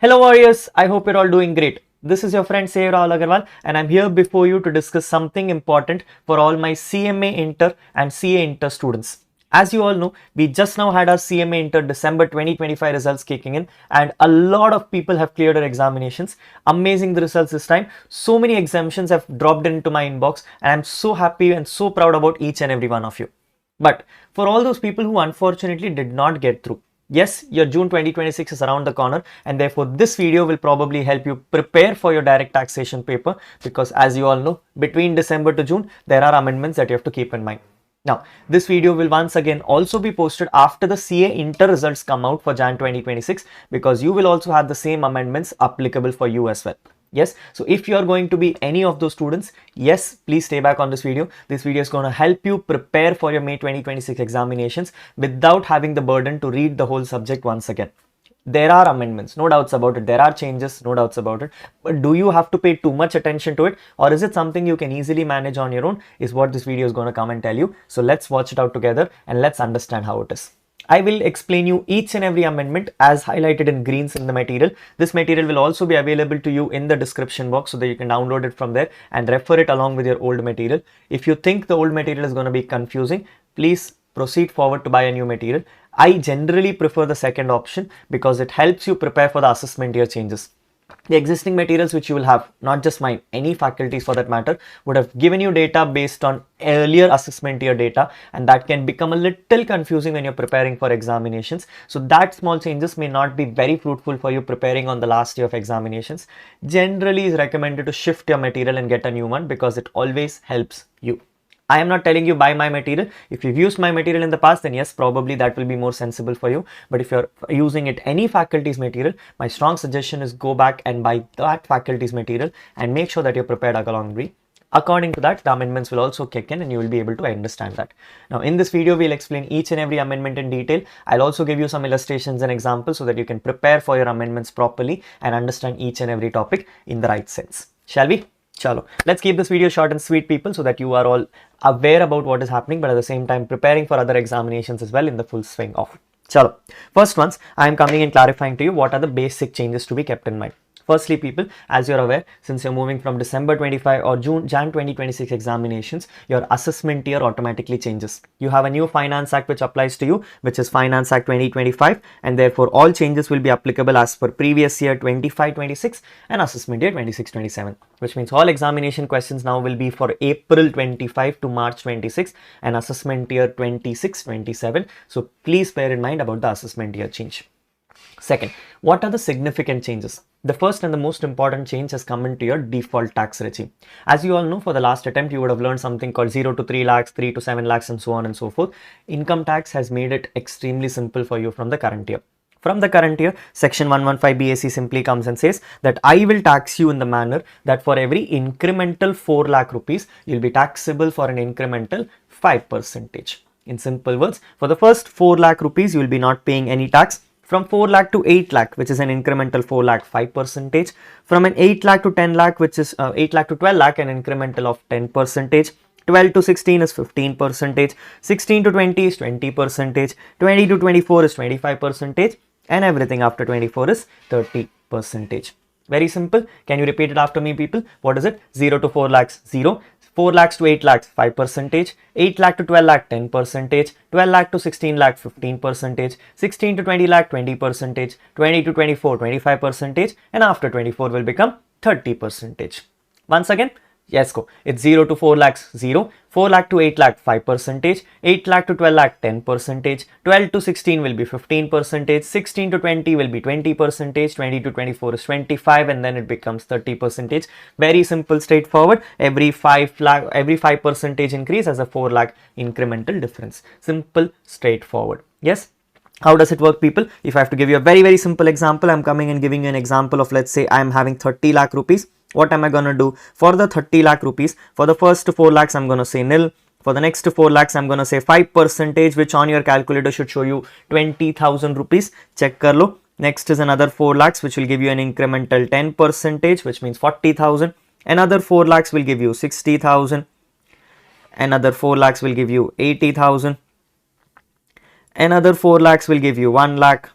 Hello warriors, I hope you're all doing great. This is your friend Rahul Agarwal and I'm here before you to discuss something important for all my CMA Inter and CA Inter students. As you all know, we just now had our CMA Inter December 2025 results kicking in and a lot of people have cleared their examinations. Amazing the results this time. So many exemptions have dropped into my inbox and I'm so happy and so proud about each and every one of you. But for all those people who unfortunately did not get through, yes, your June 2026 is around the corner and therefore this video will probably help you prepare for your direct taxation paper because as you all know, between December to June, there are amendments that you have to keep in mind. Now, this video will once again also be posted after the CA Inter results come out for Jan 2026 because you will also have the same amendments applicable for you as well. Yes, so if you are going to be any of those students, yes, please stay back on this video. This video is going to help you prepare for your May 2026 examinations without having the burden to read the whole subject once again. There are amendments, no doubts about it. There are changes, no doubts about it. But do you have to pay too much attention to it, or is it something you can easily manage on your own? Is what this video is going to come and tell you. So let's watch it out together and let's understand how it is. I will explain you each and every amendment as highlighted in greens in the material. This material will also be available to you in the description box so that you can download it from there and refer it along with your old material. If you think the old material is going to be confusing, please proceed forward to buy a new material. I generally prefer the second option because it helps you prepare for the assessment year changes. The existing materials which you will have, not just mine, any faculties for that matter, would have given you data based on earlier assessment year data, and that can become a little confusing when you're preparing for examinations. So that small changes may not be very fruitful for you preparing on the last year of examinations. Generally is recommended to shift your material and get a new one because it always helps you. I am not telling you buy my material. If you've used my material in the past, then yes, probably that will be more sensible for you. But if you're using it any faculty's material, my strong suggestion is go back and buy that faculty's material and make sure that you're prepared accordingly. According to that, the amendments will also kick in and you will be able to understand that. Now, in this video, we'll explain each and every amendment in detail. I'll also give you some illustrations and examples so that you can prepare for your amendments properly and understand each and every topic in the right sense. Shall we? Chalo, let's keep this video short and sweet, people, so that you are all aware about what is happening, but at the same time preparing for other examinations as well in the full swing of. Chalo, first ones, I am coming and clarifying to you what are the basic changes to be kept in mind. Firstly, people, as you're aware, since you're moving from December 25 or Jan 2026 examinations, your assessment year automatically changes. You have a new Finance Act which applies to you, which is Finance Act 2025, and therefore all changes will be applicable as per previous year 25-26 and assessment year 26-27, which means all examination questions now will be for April 25 to March 26 and assessment year 26-27. So please bear in mind about the assessment year change. Second, what are the significant changes? The first and the most important change has come into your default tax regime. As you all know, for the last attempt, you would have learned something called 0 to 3 lakhs, 3 to 7 lakhs, and so on and so forth. Income tax has made it extremely simple for you from the current year. From the current year, section 115 BAC simply comes and says that I will tax you in the manner that for every incremental 4 lakh rupees, you'll be taxable for an incremental 5%. In simple words, for the first 4 lakh rupees, you will be not paying any tax. From 4 lakh to 8 lakh, which is an incremental 4 lakh, 5%. From an 8 lakh to 10 lakh, which is 8 lakh to 12 lakh, an incremental of 10%. 12 to 16 is 15%. 16 to 20 is 20%. 20 to 24 is 25%. And everything after 24 is 30%. Very simple. Can you repeat it after me, people? What is it? 0 to 4 lakhs, 0. 4 lakhs to 8 lakhs, 5%, 8 lakh to 12 lakh, 10%, 12 lakh to 16 lakh, 15%, 16 to 20 lakh, 20%, 20 to 24, 25%, and after 24 will become 30%. Once again, yes, go. It's 0 to 4 lakhs, 0, 4 lakh to 8 lakh, 5%, 8 lakh to 12 lakh, 10%, 12 to 16 will be 15%, 16 to 20 will be 20%, 20 to 24 is 25, and then it becomes 30%. Very simple, straightforward. Every 5% increase has a 4 lakh incremental difference. Simple, straightforward. Yes. How does it work, people? If I have to give you a very, very simple example, I'm coming and giving you an example of, let's say I'm having 30 lakh rupees. What am I going to do? For the 30 lakh rupees, for the first 4 lakhs, I'm going to say nil. For the next 4 lakhs, I'm going to say 5%, which on your calculator should show you 20,000 rupees. Check kar lo. Next is another 4 lakhs, which will give you an incremental 10%, which means 40,000. Another 4 lakhs will give you 60,000. Another 4 lakhs will give you 80,000. Another 4 lakhs will give you 1 lakh.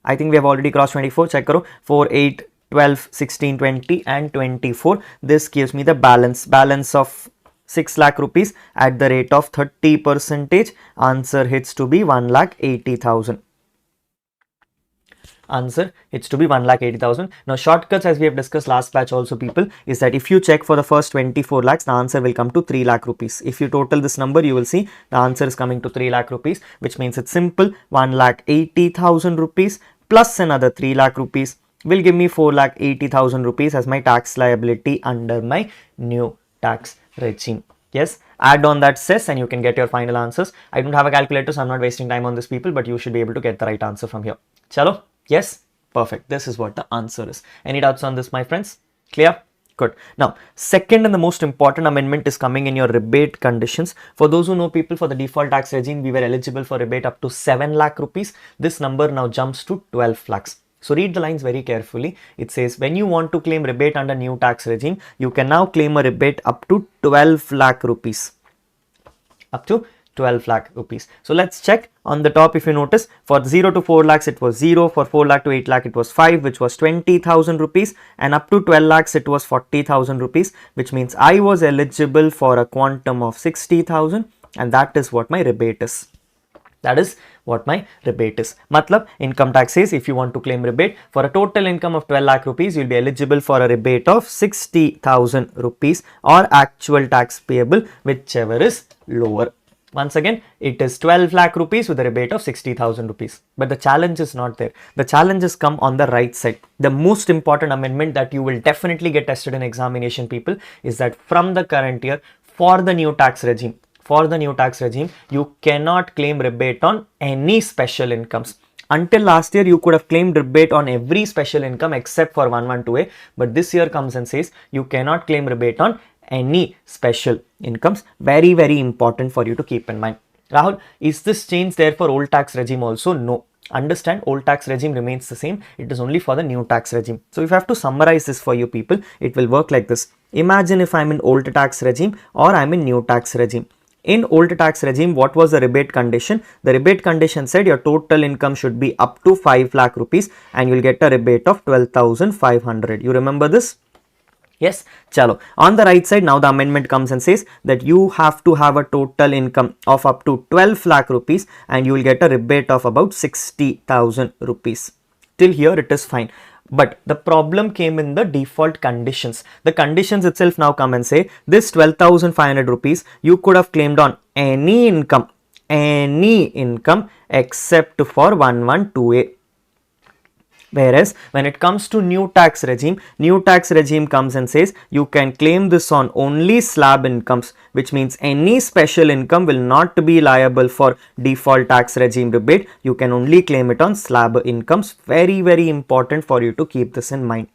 I think we have already crossed 24. Check karo. 4, 8, 12, 16, 20 and 24. This gives me the balance of 6 lakh rupees at the rate of 30%. Answer hits to be 1,80,000. Answer it's to be 1,80,000. Now shortcuts, as we have discussed last batch also, people, is that if you check for the first 24 lakhs, the answer will come to 3 lakh rupees. If you total this number, you will see the answer is coming to 3 lakh rupees, which means it's simple. 1,80,000 rupees plus another 3 lakh rupees will give me 4,80,000 rupees as my tax liability under my new tax regime. Yes, add on that cess and you can get your final answers. I don't have a calculator, so I'm not wasting time on this, people, but you should be able to get the right answer from here. Chalo. Yes, perfect. This is what the answer is. Any doubts on this, my friends? Clear? Good. Now, second and the most important amendment is coming in your rebate conditions. For those who know, people, for the default tax regime, we were eligible for rebate up to 7 lakh rupees. This number now jumps to 12 lakhs. So read the lines very carefully. It says when you want to claim rebate under new tax regime, you can now claim a rebate up to 12 lakh rupees. Up to 12 lakh rupees. So let's check on the top. If you notice, for 0 to 4 lakhs it was 0, for 4 lakh to 8 lakh it was 5, which was 20,000 rupees, and up to 12 lakhs it was 40,000 rupees, which means I was eligible for a quantum of 60,000, and that is what my rebate is. That is what my rebate is. Matlab, income tax says if you want to claim rebate for a total income of 12 lakh rupees, you'll be eligible for a rebate of 60,000 rupees or actual tax payable, whichever is lower. Once again, it is 12 lakh rupees with a rebate of 60,000 rupees. But the challenge is not there. The challenges come on the right side. The most important amendment that you will definitely get tested in examination, people, is that from the current year, for the new tax regime, you cannot claim rebate on any special incomes. Until last year, you could have claimed rebate on every special income except for 112A. But this year comes and says you cannot claim rebate on any special incomes. Very, very important for you to keep in mind. Rahul, is this change there for old tax regime also? No. Understand, old tax regime remains the same. It is only for the new tax regime. So if I have to summarize this for you, people, it will work like this. Imagine if I'm in old tax regime or I'm in new tax regime. In old tax regime, what was the rebate condition? The rebate condition said your total income should be up to 5 lakh rupees and you'll get a rebate of 12,500. You remember this? Yes, chalo. On the right side, now the amendment comes and says that you have to have a total income of up to 12 lakh rupees and you will get a rebate of about 60,000 rupees. Till here it is fine. But the problem came in the default conditions. The conditions itself now come and say this 12,500 rupees you could have claimed on any income except for 112A. Whereas when it comes to new tax regime comes and says you can claim this on only slab incomes, which means any special income will not be liable for default tax regime rebate. You can only claim it on slab incomes. Very, very important for you to keep this in mind.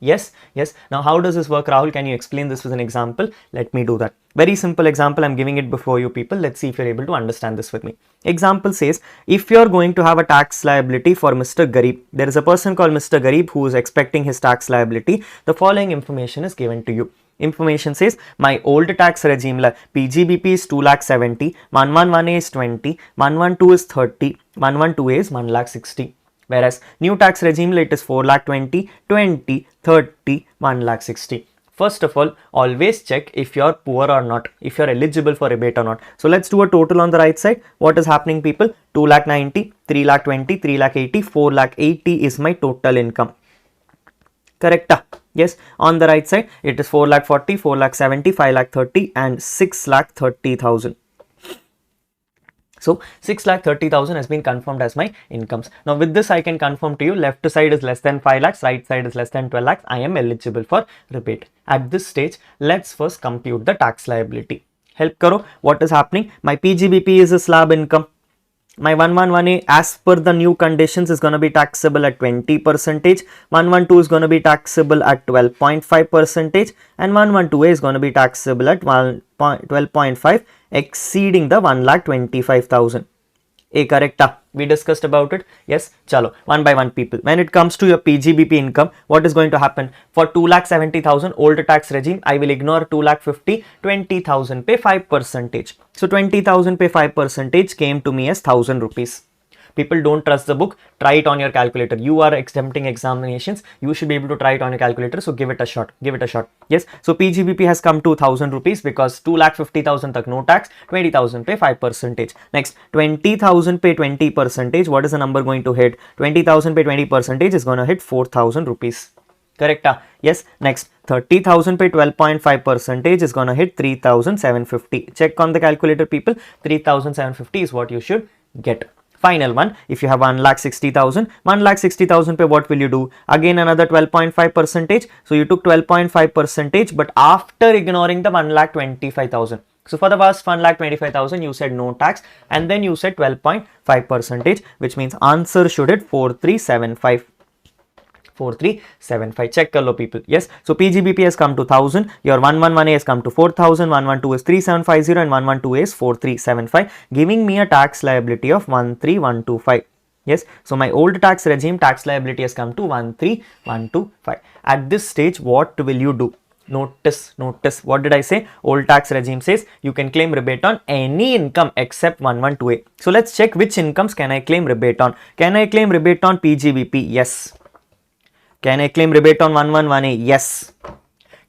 Yes, yes. Now, how does this work, Rahul? Can you explain this with an example? Let me do that. Very simple example. I'm giving it before you, people. Let's see if you're able to understand this with me. Example says, if you're going to have a tax liability for Mr. Garib, there is a person called Mr. Garib who is expecting his tax liability. The following information is given to you. Information says, my old tax regime, PGBP is 2,70,000, 111A is 20, 112 is 30, 112A is 1,60,000. Whereas new tax regime, it is 4,20,000, 20, 30, 1,60,000. First of all, always check if you're poor or not, if you're eligible for rebate or not. So let's do a total on the right side. What is happening, people? 2,90,000, 3,20,000, 3,80,000, 4,80,000 is my total income. Correct? Yes. On the right side, it is 4,40,000, 4,70,000, 5,30,000 and 6,30,000. So 6,30,000 has been confirmed as my incomes. Now with this, I can confirm to you, left side is less than 5 lakhs, right side is less than 12 lakhs. I am eligible for rebate. At this stage, let's first compute the tax liability. Help karo. What is happening? My PGBP is a slab income. My 111A, as per the new conditions, is going to be taxable at 20%. 112 is going to be taxable at 12.5%, and 112A is going to be taxable at 12.5, exceeding the 1,25,000. A correct? We discussed about it. Yes, chalo. One by one, people. When it comes to your PGBP income, what is going to happen? For 2,70,000 old tax regime, I will ignore 2,50,000, 20,000 pay 5%. So 20,000 pay 5% came to me as 1,000 rupees. People don't trust the book, try it on your calculator. You are attempting examinations, you should be able to try it on your calculator, so give it a shot, give it a shot. Yes, so PGBP has come to 1000 rupees because 2,50,000 tak no tax, 20,000 pay 5%. Next, 20,000 pay 20%, what is the number going to hit? 20,000 pay 20% is going to hit 4,000 rupees. Correct? Yes. Next, 30,000 pay 12.5% is going to hit 3,750. Check on the calculator, people. 3,750 is what you should get. Final one, if you have 1,60,000 pay, what will you do? Again, another 12.5%. So you took 12.5%, but after ignoring the 1,25,000. So for the first 1,25,000, you said no tax, and then you said 12.5%, which means answer should hit 4,375. 4,375. Check kar lo, people. Yes, so PGBP has come to 1000, your 111A has come to 4,000, 112 is 3,750 and 112A is 4,375, giving me a tax liability of 13,125. Yes, so my old tax regime tax liability has come to 13,125. At this stage, what will you do? Notice, what did I say? Old tax regime says you can claim rebate on any income except 112A. So let's check which incomes can I claim rebate on. Can I claim rebate on PGBP? Yes. Can I claim rebate on 111A? Yes.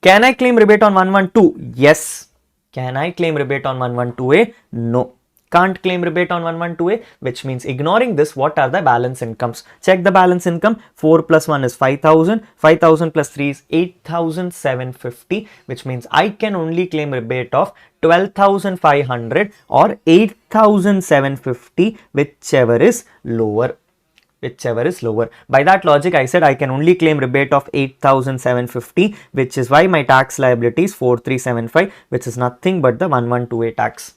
Can I claim rebate on 112? Yes. Can I claim rebate on 112A? No. Can't claim rebate on 112A, which means ignoring this, what are the balance incomes? Check the balance income. 4 plus 1 is 5,000. 5,000 plus 3 is 8,750, which means I can only claim rebate of 12,500 or 8,750, whichever is lower. By that logic, I said I can only claim rebate of 8,750, which is why my tax liability is 4,375, which is nothing but the 112A tax.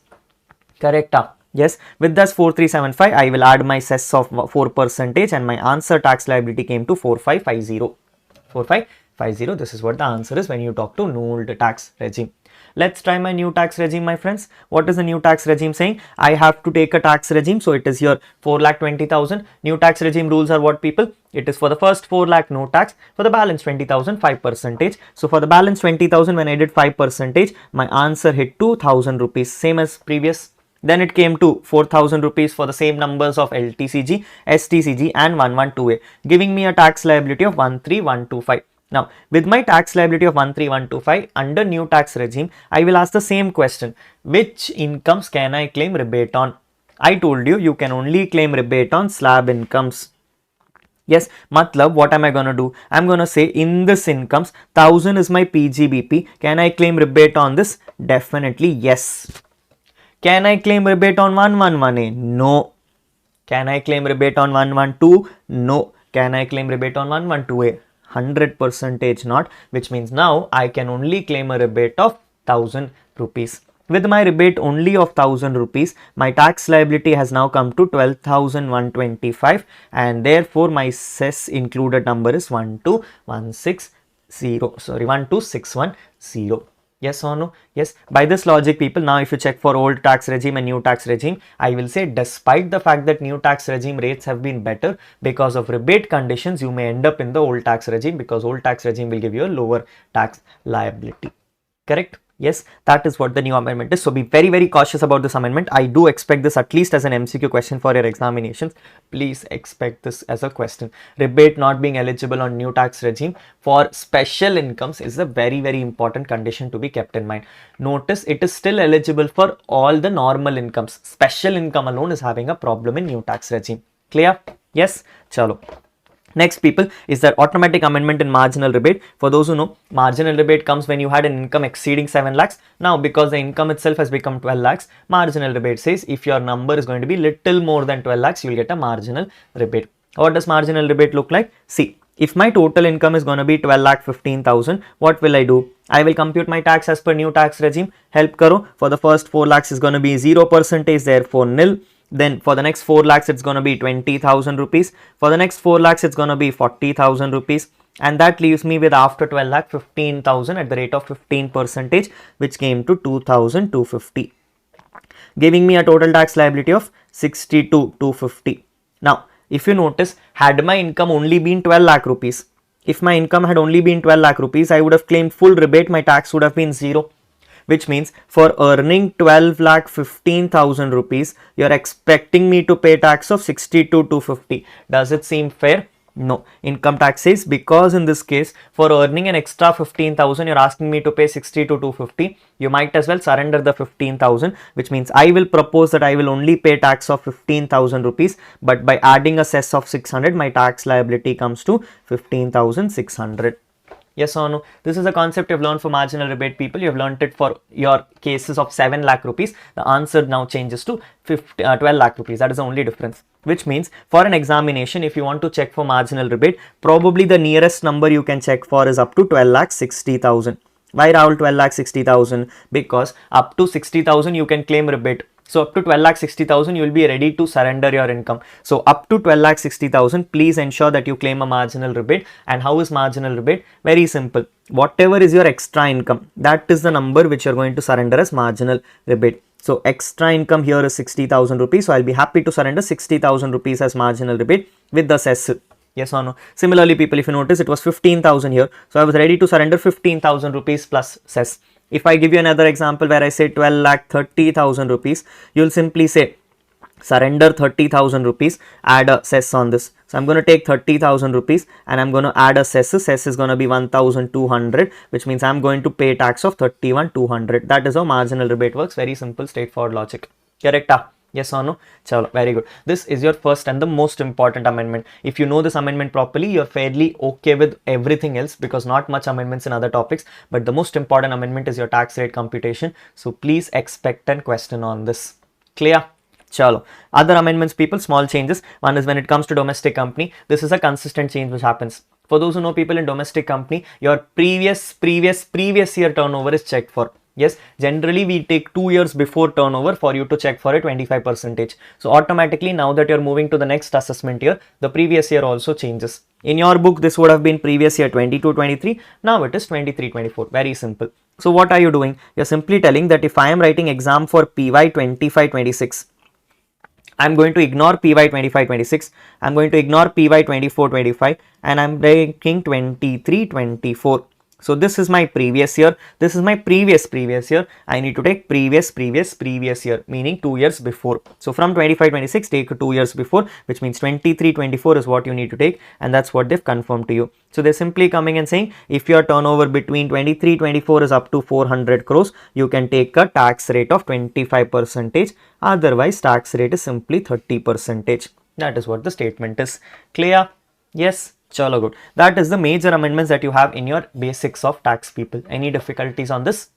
Correct? Yes, with this 4,375, I will add my cess of 4% and my answer tax liability came to 4,550. 4,550, this is what the answer is when you talk to no old tax regime. Let's try my new tax regime, my friends. What is the new tax regime saying? I have to take a tax regime. So it is here 4,20,000. New tax regime rules are what, people? It is for the first 4 lakh no tax, for the balance 20,000 5%. So for the balance 20,000, when I did 5%, my answer hit 2,000 rupees, same as previous. Then it came to 4,000 rupees for the same numbers of LTCG, STCG and 112A, giving me a tax liability of 13,125. Now, with my tax liability of 13,125 under new tax regime, I will ask the same question. Which incomes can I claim rebate on? I told you, you can only claim rebate on slab incomes. Yes, matlab, what am I going to do? I'm going to say in this incomes, 1,000 is my PGBP. Can I claim rebate on this? Definitely yes. Can I claim rebate on 111A? No. Can I claim rebate on 112? No. Can I claim rebate on 112A? 100% not, which means now I can only claim a rebate of 1,000 rupees. With my rebate only of 1,000 rupees, my tax liability has now come to 12,125 and therefore my cess included number is 12,610. Yes or no? Yes. By this logic, people, now if you check for old tax regime and new tax regime, I will say despite the fact that new tax regime rates have been better, because of rebate conditions, you may end up in the old tax regime because old tax regime will give you a lower tax liability. Correct? Yes, that is what the new amendment is. So be very, very cautious about this amendment. I do expect this at least as an MCQ question for your examinations. Please expect this as a question. Rebate not being eligible on new tax regime for special incomes is a very, very important condition to be kept in mind. Notice it is still eligible for all the normal incomes. Special income alone is having a problem in new tax regime. Clear? Yes? Chalo. Next, people, is that automatic amendment in marginal rebate. For those who know, marginal rebate comes when you had an income exceeding 7 lakhs. Now, because the income itself has become 12 lakhs, marginal rebate says if your number is going to be little more than 12 lakhs, you will get a marginal rebate. What does marginal rebate look like? See, if my total income is going to be 12,15,000, what will I do? I will compute my tax as per new tax regime. Help karo. For the first 4 lakhs is going to be 0%, therefore nil. Then for the next 4 lakhs, it's going to be 20,000 rupees. For the next 4 lakhs, it's going to be 40,000 rupees. And that leaves me with after 12 lakh, 15,000 at the rate of 15%, which came to 2,250. Giving me a total tax liability of 62,250. Now, if you notice, had my income only been 12 lakh rupees, if my income had only been 12 lakh rupees, I would have claimed full rebate, my tax would have been 0. which means for earning 12,15,000 rupees, you're expecting me to pay tax of 62,250. Does it seem fair? No. Income tax says because in this case for earning an extra 15,000 you're asking me to pay 60 to 250, you might as well surrender the 15,000, which means I will propose that I will only pay tax of 15,000 rupees, but by adding a cess of 600 my tax liability comes to 15,600. Yes or no? This is a concept you've learned for marginal rebate people. You've learned it for your cases of 7 lakh rupees. The answer now changes to 12 lakh rupees. That is the only difference. Which means for an examination, if you want to check for marginal rebate, probably the nearest number you can check for is up to 12 lakh 60,000. Why Rahul 12 lakh 60,000? Because up to 60,000 you can claim rebate. So up to 12 lakh 60,000 you will be ready to surrender your income. So up to 12 lakh 60,000 please ensure that you claim a marginal rebate. And how is marginal rebate? Very simple. Whatever is your extra income, that is the number which you are going to surrender as marginal rebate. So extra income here is 60,000 rupees. So I'll be happy to surrender 60,000 rupees as marginal rebate with the cess. Yes or no? Similarly people, if you notice it was 15,000 here. So I was ready to surrender 15,000 rupees plus cess. If I give you another example where I say 12 lakh 30,000 rupees, you'll simply say surrender 30,000 rupees, add a cess on this. So I'm going to take 30,000 rupees and I'm going to add a cess. Cess is going to be 1,200, which means I'm going to pay tax of 31,200. That is how marginal rebate works. Very simple, straightforward logic. Correct? Yes or no? Chalo, very good. This is your first and the most important amendment. If you know this amendment properly, you're fairly okay with everything else because not much amendments in other topics. But the most important amendment is your tax rate computation. So please expect a question on this. Clear? Chalo. Other amendments, people, small changes. One is when it comes to domestic company. This is a consistent change which happens. For those who know people in domestic company, your previous year turnover is checked for. Yes, generally we take 2 years before turnover for you to check for a 25%. So automatically now that you're moving to the next assessment year, the previous year also changes. In your book, this would have been previous year 22-23. Now it is 23-24. Very simple. So what are you doing? You're simply telling that if I am writing exam for PY 25-26, I'm going to ignore PY 25-26. I'm going to ignore PY 24-25 and I'm ranking 23-24. So this is my previous year. This is my previous year. I need to take previous year, meaning 2 years before. So from 25-26, take 2 years before, which means 23-24 is what you need to take. And that's what they've confirmed to you. So they're simply coming and saying, if your turnover between 23-24 is up to 400 crores, you can take a tax rate of 25%. Otherwise, tax rate is simply 30%. That is what the statement is. Clear? Yes. Chalo, good. That is the major amendments that you have in your basics of tax, people. Any difficulties on this?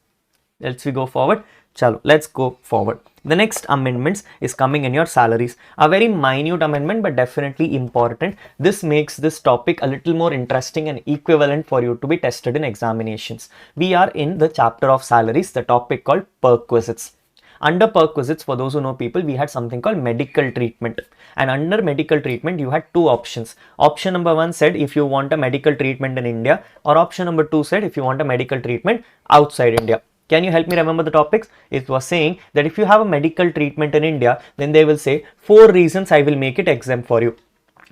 Let's we go forward. Chalo, let's go forward. The next amendments is coming in your salaries. A very minute amendment, but definitely important. This makes this topic a little more interesting and equivalent for you to be tested in examinations. We are in the chapter of salaries, the topic called perquisites. Under perquisites, for those who know people, we had something called medical treatment. And under medical treatment, you had two options. Option number 1 said if you want a medical treatment in India, or option number 2 said if you want a medical treatment outside India. Can you help me remember the topics? It was saying that if you have a medical treatment in India, then they will say 4 reasons I will make it exempt for you.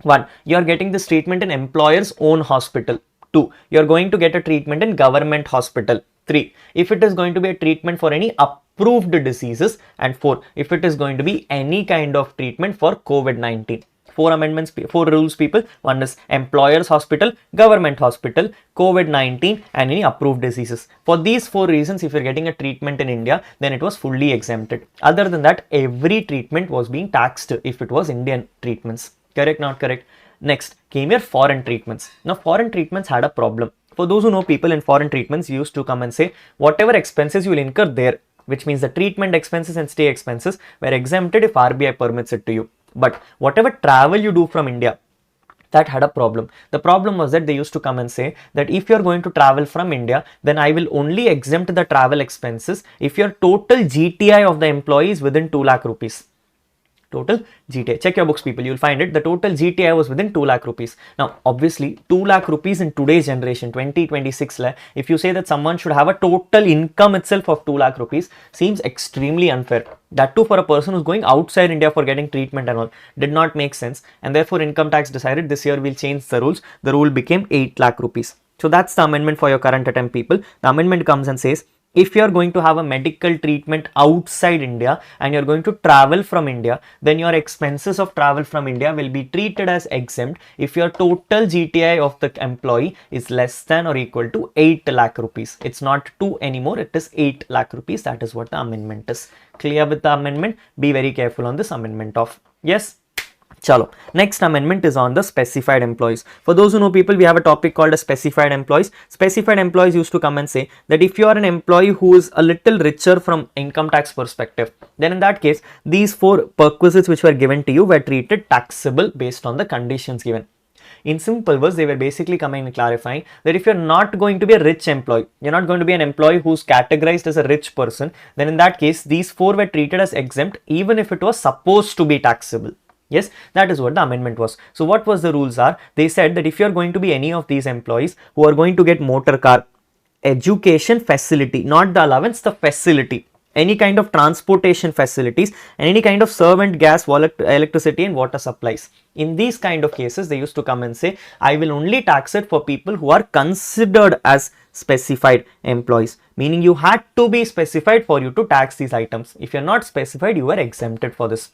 1. You are getting this treatment in employer's own hospital. 2. You are going to get a treatment in government hospital. 3. If it is going to be a treatment for any approved diseases. And 4. If it is going to be any kind of treatment for COVID-19. 4 amendments, 4 rules, people. One is employer's hospital, government hospital, COVID-19 and any approved diseases. For these 4 reasons, if you're getting a treatment in India, then it was fully exempted. Other than that, every treatment was being taxed if it was Indian treatments. Correct, not correct? Next came your foreign treatments. Now foreign treatments had a problem. For those who know people in foreign treatments, used to come and say whatever expenses you will incur there, which means the treatment expenses and stay expenses were exempted if RBI permits it to you. But whatever travel you do from India, that had a problem. The problem was that they used to come and say that if you're going to travel from India, then I will only exempt the travel expenses if your total GTI of the employee is within 2 lakh rupees. Total GTI. Check your books, people. You'll find it. The total GTI was within 2 lakh rupees. Now, obviously, 2 lakh rupees in today's generation, 2026, if you say that someone should have a total income itself of 2 lakh rupees, seems extremely unfair. That too for a person who's going outside India for getting treatment and all. Did not make sense. And therefore, income tax decided this year we'll change the rules. The rule became 8 lakh rupees. So that's the amendment for your current attempt, people. The amendment comes and says, If you are going to have a medical treatment outside India and you're going to travel from India, then your expenses of travel from India will be treated as exempt if your total GTI of the employee is less than or equal to 8 lakh rupees. It's not 2 anymore, it is 8 lakh rupees. That is what the amendment is. Clear with the amendment? Be very careful on this amendment of. Yes. Chalo. Next amendment is on the specified employees. For those who know people, we have a topic called as specified employees. Specified employees used to come and say that if you are an employee who is a little richer from income tax perspective, then in that case, these 4 perquisites which were given to you were treated taxable based on the conditions given. In simple words, they were basically coming and clarifying that if you're not going to be a rich employee, you're not going to be an employee who's categorized as a rich person, then in that case, these 4 were treated as exempt even if it was supposed to be taxable. Yes, that is what the amendment was. So what was the rules are? They said that if you're going to be any of these employees who are going to get motor car, education facility, not the allowance, the facility, any kind of transportation facilities, and any kind of servant gas, electricity and water supplies. In these kind of cases, they used to come and say, I will only tax it for people who are considered as specified employees, meaning you had to be specified for you to tax these items. If you're not specified, you are exempted for this.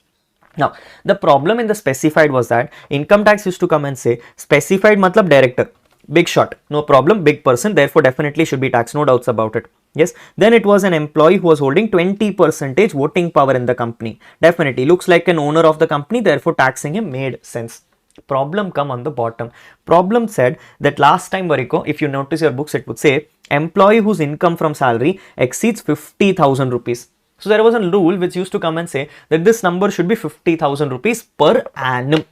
Now, the problem in the specified was that income tax used to come and say specified matlab director, big shot, no problem, big person, therefore definitely should be taxed, no doubts about it. Yes, then it was an employee who was holding 20% voting power in the company. Definitely looks like an owner of the company, therefore taxing him made sense. Problem come on the bottom. Problem said that last time Variko, if you notice your books, it would say employee whose income from salary exceeds 50,000 rupees. So there was a rule which used to come and say that this number should be 50,000 rupees per annum.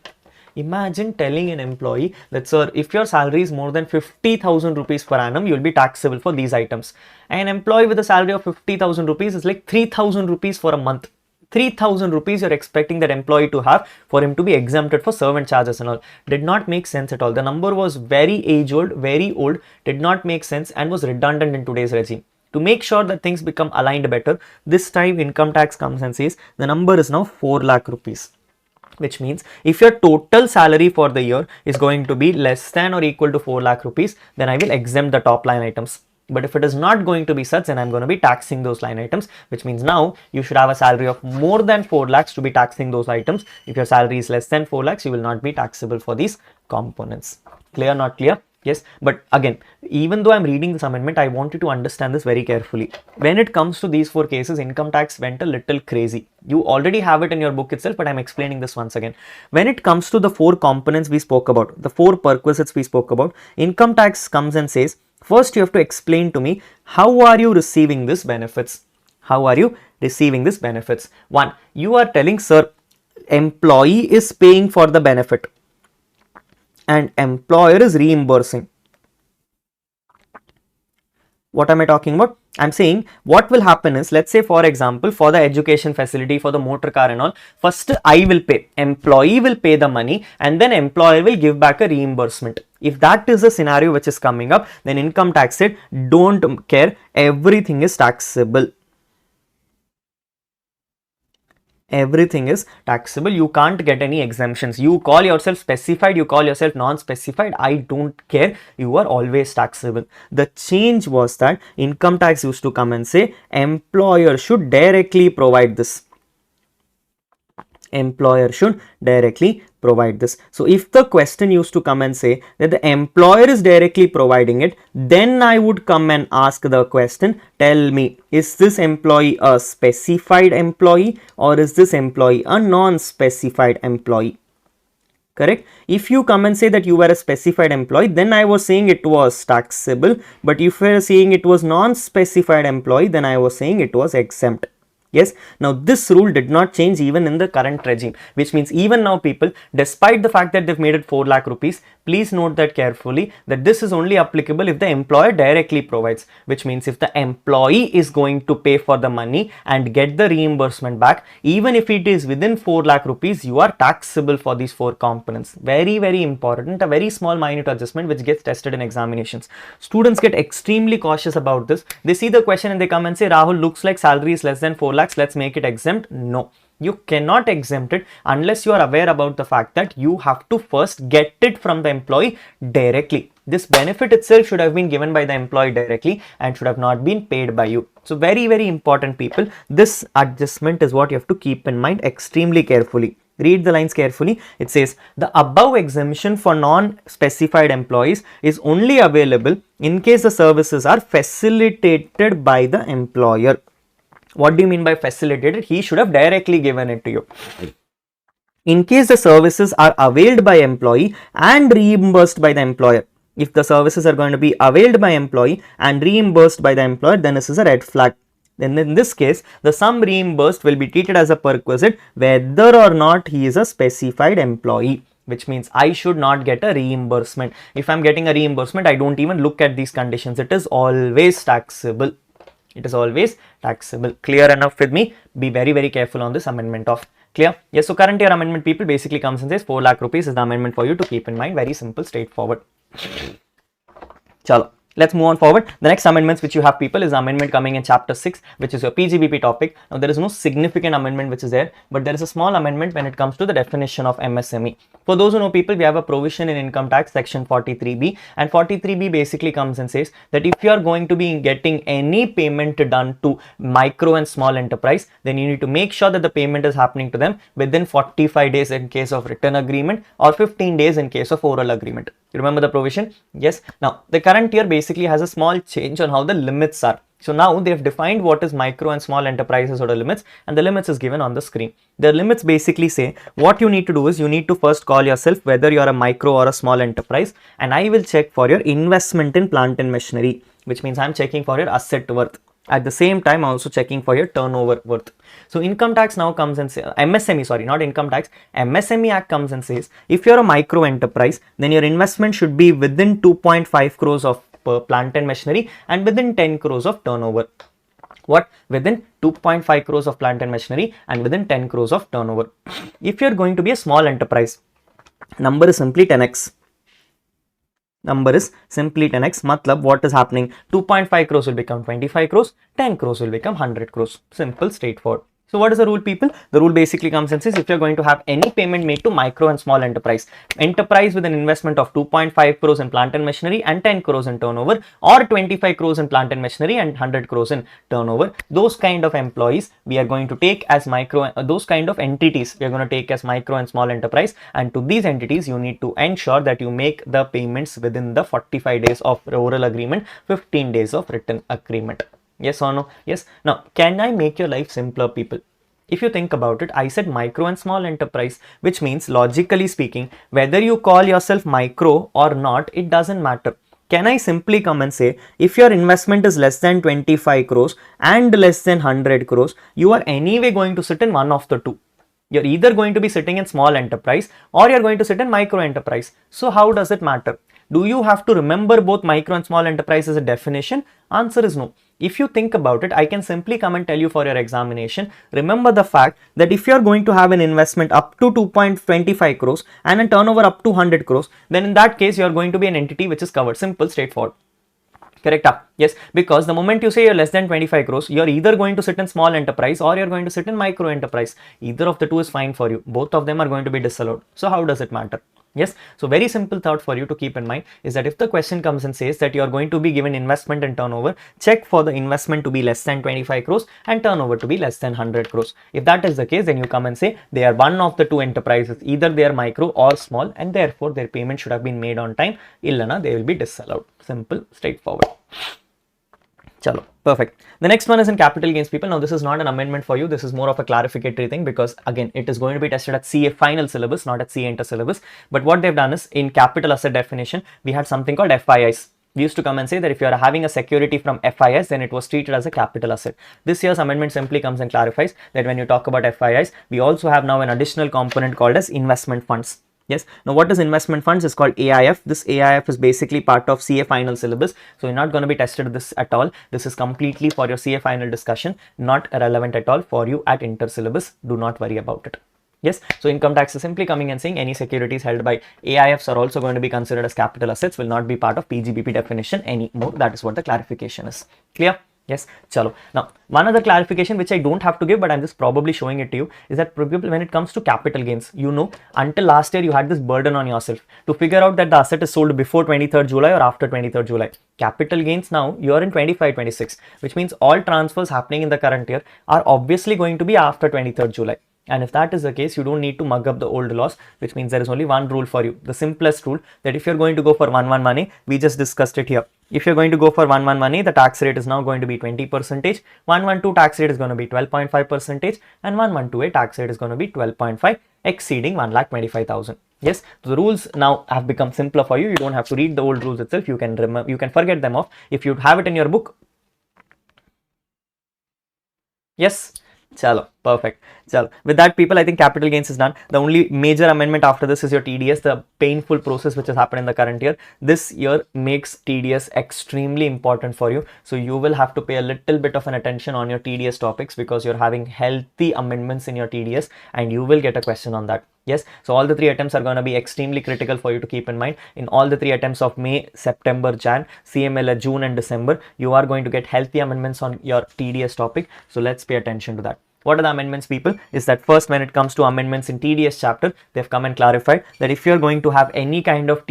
Imagine telling an employee that, sir, if your salary is more than 50,000 rupees per annum, you will be taxable for these items. An employee with a salary of 50,000 rupees is like 3,000 rupees for a month. 3,000 rupees you're expecting that employee to have for him to be exempted for servant charges and all. Did not make sense at all. The number was very age old, very old, did not make sense and was redundant in today's regime. To make sure that things become aligned better, this time income tax comes and says the number is now 4 lakh rupees. Which means if your total salary for the year is going to be less than or equal to 4 lakh rupees, then I will exempt the top line items. But if it is not going to be such, then I'm going to be taxing those line items, which means now you should have a salary of more than 4 lakhs to be taxing those items. If your salary is less than 4 lakhs, you will not be taxable for these components. Clear, not clear? Yes, but again, even though I'm reading this amendment, I want you to understand this very carefully. When it comes to these 4 cases, income tax went a little crazy. You already have it in your book itself, but I'm explaining this once again. When it comes to the 4 components we spoke about, the 4 perquisites we spoke about, income tax comes and says, first you have to explain to me, how are you receiving this benefits? How are you receiving this benefits? 1, you are telling, sir, employee is paying for the benefit and employer is reimbursing. What am I talking about? I'm saying what will happen is, let's say for example, for the education facility, for the motor car and all, first I will pay, employee will pay the money and then employer will give back a reimbursement. If that is the scenario which is coming up, then income tax said, don't care, everything is taxable. Everything is taxable. You can't get any exemptions. You call yourself specified, you call yourself non-specified, I don't care, you are always taxable. The change was that income tax used to come and say employer should directly provide this. Employer should directly provide this. So if the question used to come and say that the employer is directly providing it, then I would come and ask the question, tell me, is this employee a specified employee or is this employee a non-specified employee? Correct? If you come and say that you were a specified employee, then I was saying it was taxable. But if you were saying it was non-specified employee, then I was saying it was exempt. Yes, now this rule did not change even in the current regime, which means even now people, despite the fact that they've made it 4 lakh rupees, please note that carefully that this is only applicable if the employer directly provides, which means if the employee is going to pay for the money and get the reimbursement back, even if it is within 4 lakh rupees, you are taxable for these 4 components. Very, very important, a very small minute adjustment which gets tested in examinations. Students get extremely cautious about this. They see the question and they come and say, Rahul, looks like salary is less than 4 lakhs, let's make it exempt. No. You cannot exempt it unless you are aware about the fact that you have to first get it from the employee directly. This benefit itself should have been given by the employee directly and should have not been paid by you. So very, very important, people. This adjustment is what you have to keep in mind extremely carefully. Read the lines carefully. It says the above exemption for non-specified employees is only available in case the services are facilitated by the employer. What do you mean by facilitated? He should have directly given it to you. In case the services are availed by employee and reimbursed by the employer. If the services are going to be availed by employee and reimbursed by the employer, then this is a red flag. Then in this case, the sum reimbursed will be treated as a perquisite whether or not he is a specified employee, which means I should not get a reimbursement. If I'm getting a reimbursement, I don't even look at these conditions. It is always taxable. It is always taxable. Clear enough with me? Be very, very careful on this amendment of. Clear? Yes, so current year amendment, people, basically comes and says 4 lakh rupees is the amendment for you to keep in mind. Very simple, straightforward. Chalo. Let's move on forward. The next amendments which you have, people, is amendment coming in chapter 6, which is your PGBP topic. Now, there is no significant amendment which is there, but there is a small amendment when it comes to the definition of MSME. For those who know, people, we have a provision in income tax section 43B, and 43B basically comes and says that if you are going to be getting any payment done to micro and small enterprise, then you need to make sure that the payment is happening to them within 45 days in case of written agreement or 15 days in case of oral agreement. You remember the provision? Yes. Now, the current year basically has a small change on how the limits are. So now they have defined what is micro and small enterprises or the limits, and the limits is given on the screen. The limits basically say what you need to do is you need to first call yourself whether you are a micro or a small enterprise, and I will check for your investment in plant and machinery, which means I'm checking for your asset worth. At the same time, also checking for your turnover worth. So income tax now comes and says, MSME, sorry, not income tax, MSME Act comes and says, if you're a micro enterprise, then your investment should be within 2.5 crores of plant and machinery and within 10 crores of turnover. What? Within 2.5 crores of plant and machinery and within 10 crores of turnover. If you're going to be a small enterprise, number is simply 10x. Number is simply 10x. Matlab, what is happening? 2.5 crores will become 25 crores, 10 crores will become 100 crores. Simple, straightforward. So what is the rule, people? The rule basically comes and says if you're going to have any payment made to micro and small enterprise with an investment of 2.5 crores in plant and machinery and 10 crores in turnover, or 25 crores in plant and machinery and 100 crores in turnover, those kind of employees we are going to take as micro, those kind of entities we are going to take as micro and small enterprise, and to these entities you need to ensure that you make the payments within the 45 days of oral agreement, 15 days of written agreement. Yes or no? Yes. Now, can I make your life simpler, people? If you think about it, I said micro and small enterprise, which means logically speaking, whether you call yourself micro or not, it doesn't matter. Can I simply come and say, if your investment is less than 25 crores and less than 100 crores, you are anyway going to sit in one of the two. You're either going to be sitting in small enterprise or you're going to sit in micro enterprise. So how does it matter? Do you have to remember both micro and small enterprise as a definition? Answer is no. If you think about it, I can simply come and tell you for your examination, remember the fact that if you are going to have an investment up to 2.25 crores and a turnover up to 100 crores, then in that case, you are going to be an entity which is covered. Simple, straightforward. Correct? Yes, because the moment you say you're less than 25 crores, you're either going to sit in small enterprise or you're going to sit in micro enterprise. Either of the two is fine for you. Both of them are going to be disallowed. So how does it matter? Yes, so very simple thought for you to keep in mind is that if the question comes and says that you are going to be given investment and turnover, check for the investment to be less than 25 crores and turnover to be less than 100 crores. If that is the case, then you come and say they are one of the two enterprises, either they are micro or small, and therefore their payment should have been made on time. Illana, they will be disallowed. Simple, straightforward. Chalo, perfect. The next one is in capital gains, people. Now, this is not an amendment for you. This is more of a clarificatory thing because, again, it is going to be tested at CA final syllabus, not at CA inter syllabus. But what they've done is, in capital asset definition, we had something called FIIs. We used to come and say that if you are having a security from FIS, then it was treated as a capital asset. This year's amendment simply comes and clarifies that when you talk about FIIs, we also have now an additional component called as investment funds. Yes. Now, what is investment funds? Is called AIF. This AIF is basically part of CA final syllabus. So, you're not going to be tested this at all. This is completely for your CA final discussion, not relevant at all for you at inter syllabus. Do not worry about it. Yes. So, income tax is simply coming and saying any securities held by AIFs are also going to be considered as capital assets, will not be part of PGBP definition anymore. That is what the clarification is. Clear? Yes, chalo. Now, one other clarification which I don't have to give, but I'm just probably showing it to you, is that when it comes to capital gains, you know, until last year you had this burden on yourself to figure out that the asset is sold before 23rd July or after 23rd July. Capital gains now, you are in 25-26, which means all transfers happening in the current year are obviously going to be after 23rd July. And if that is the case, you don't need to mug up the old laws, which means there is only one rule for you. The simplest rule, that if you're going to go for 1-1 money, we just discussed it here. If you're going to go for 1-1 money, the tax rate is now going to be 20%. 1-1-2 tax rate is going to be 12.5%, and 1-1-2A tax rate is going to be 12.5, exceeding 1,25,000. Yes, the rules now have become simpler for you. You don't have to read the old rules itself. You can remember, you can forget them off. If you have it in your book. Yes. Chalo, perfect. Chalo. With that, people, I think capital gains is done. The only major amendment after this is your TDS, the painful process which has happened in the current year. This year makes TDS extremely important for you. So you will have to pay a little bit of an attention on your TDS topics because you're having healthy amendments in your TDS and you will get a question on that. Yes, so all the three attempts are going to be extremely critical for you to keep in mind. In all the three attempts of May, September, Jan, CML June and December, you are going to get healthy amendments on your TDS topic. So let's pay attention to that. What are the amendments, people? Is that first, when it comes to amendments in TDS chapter, they've come and clarified that if you're going to have any kind of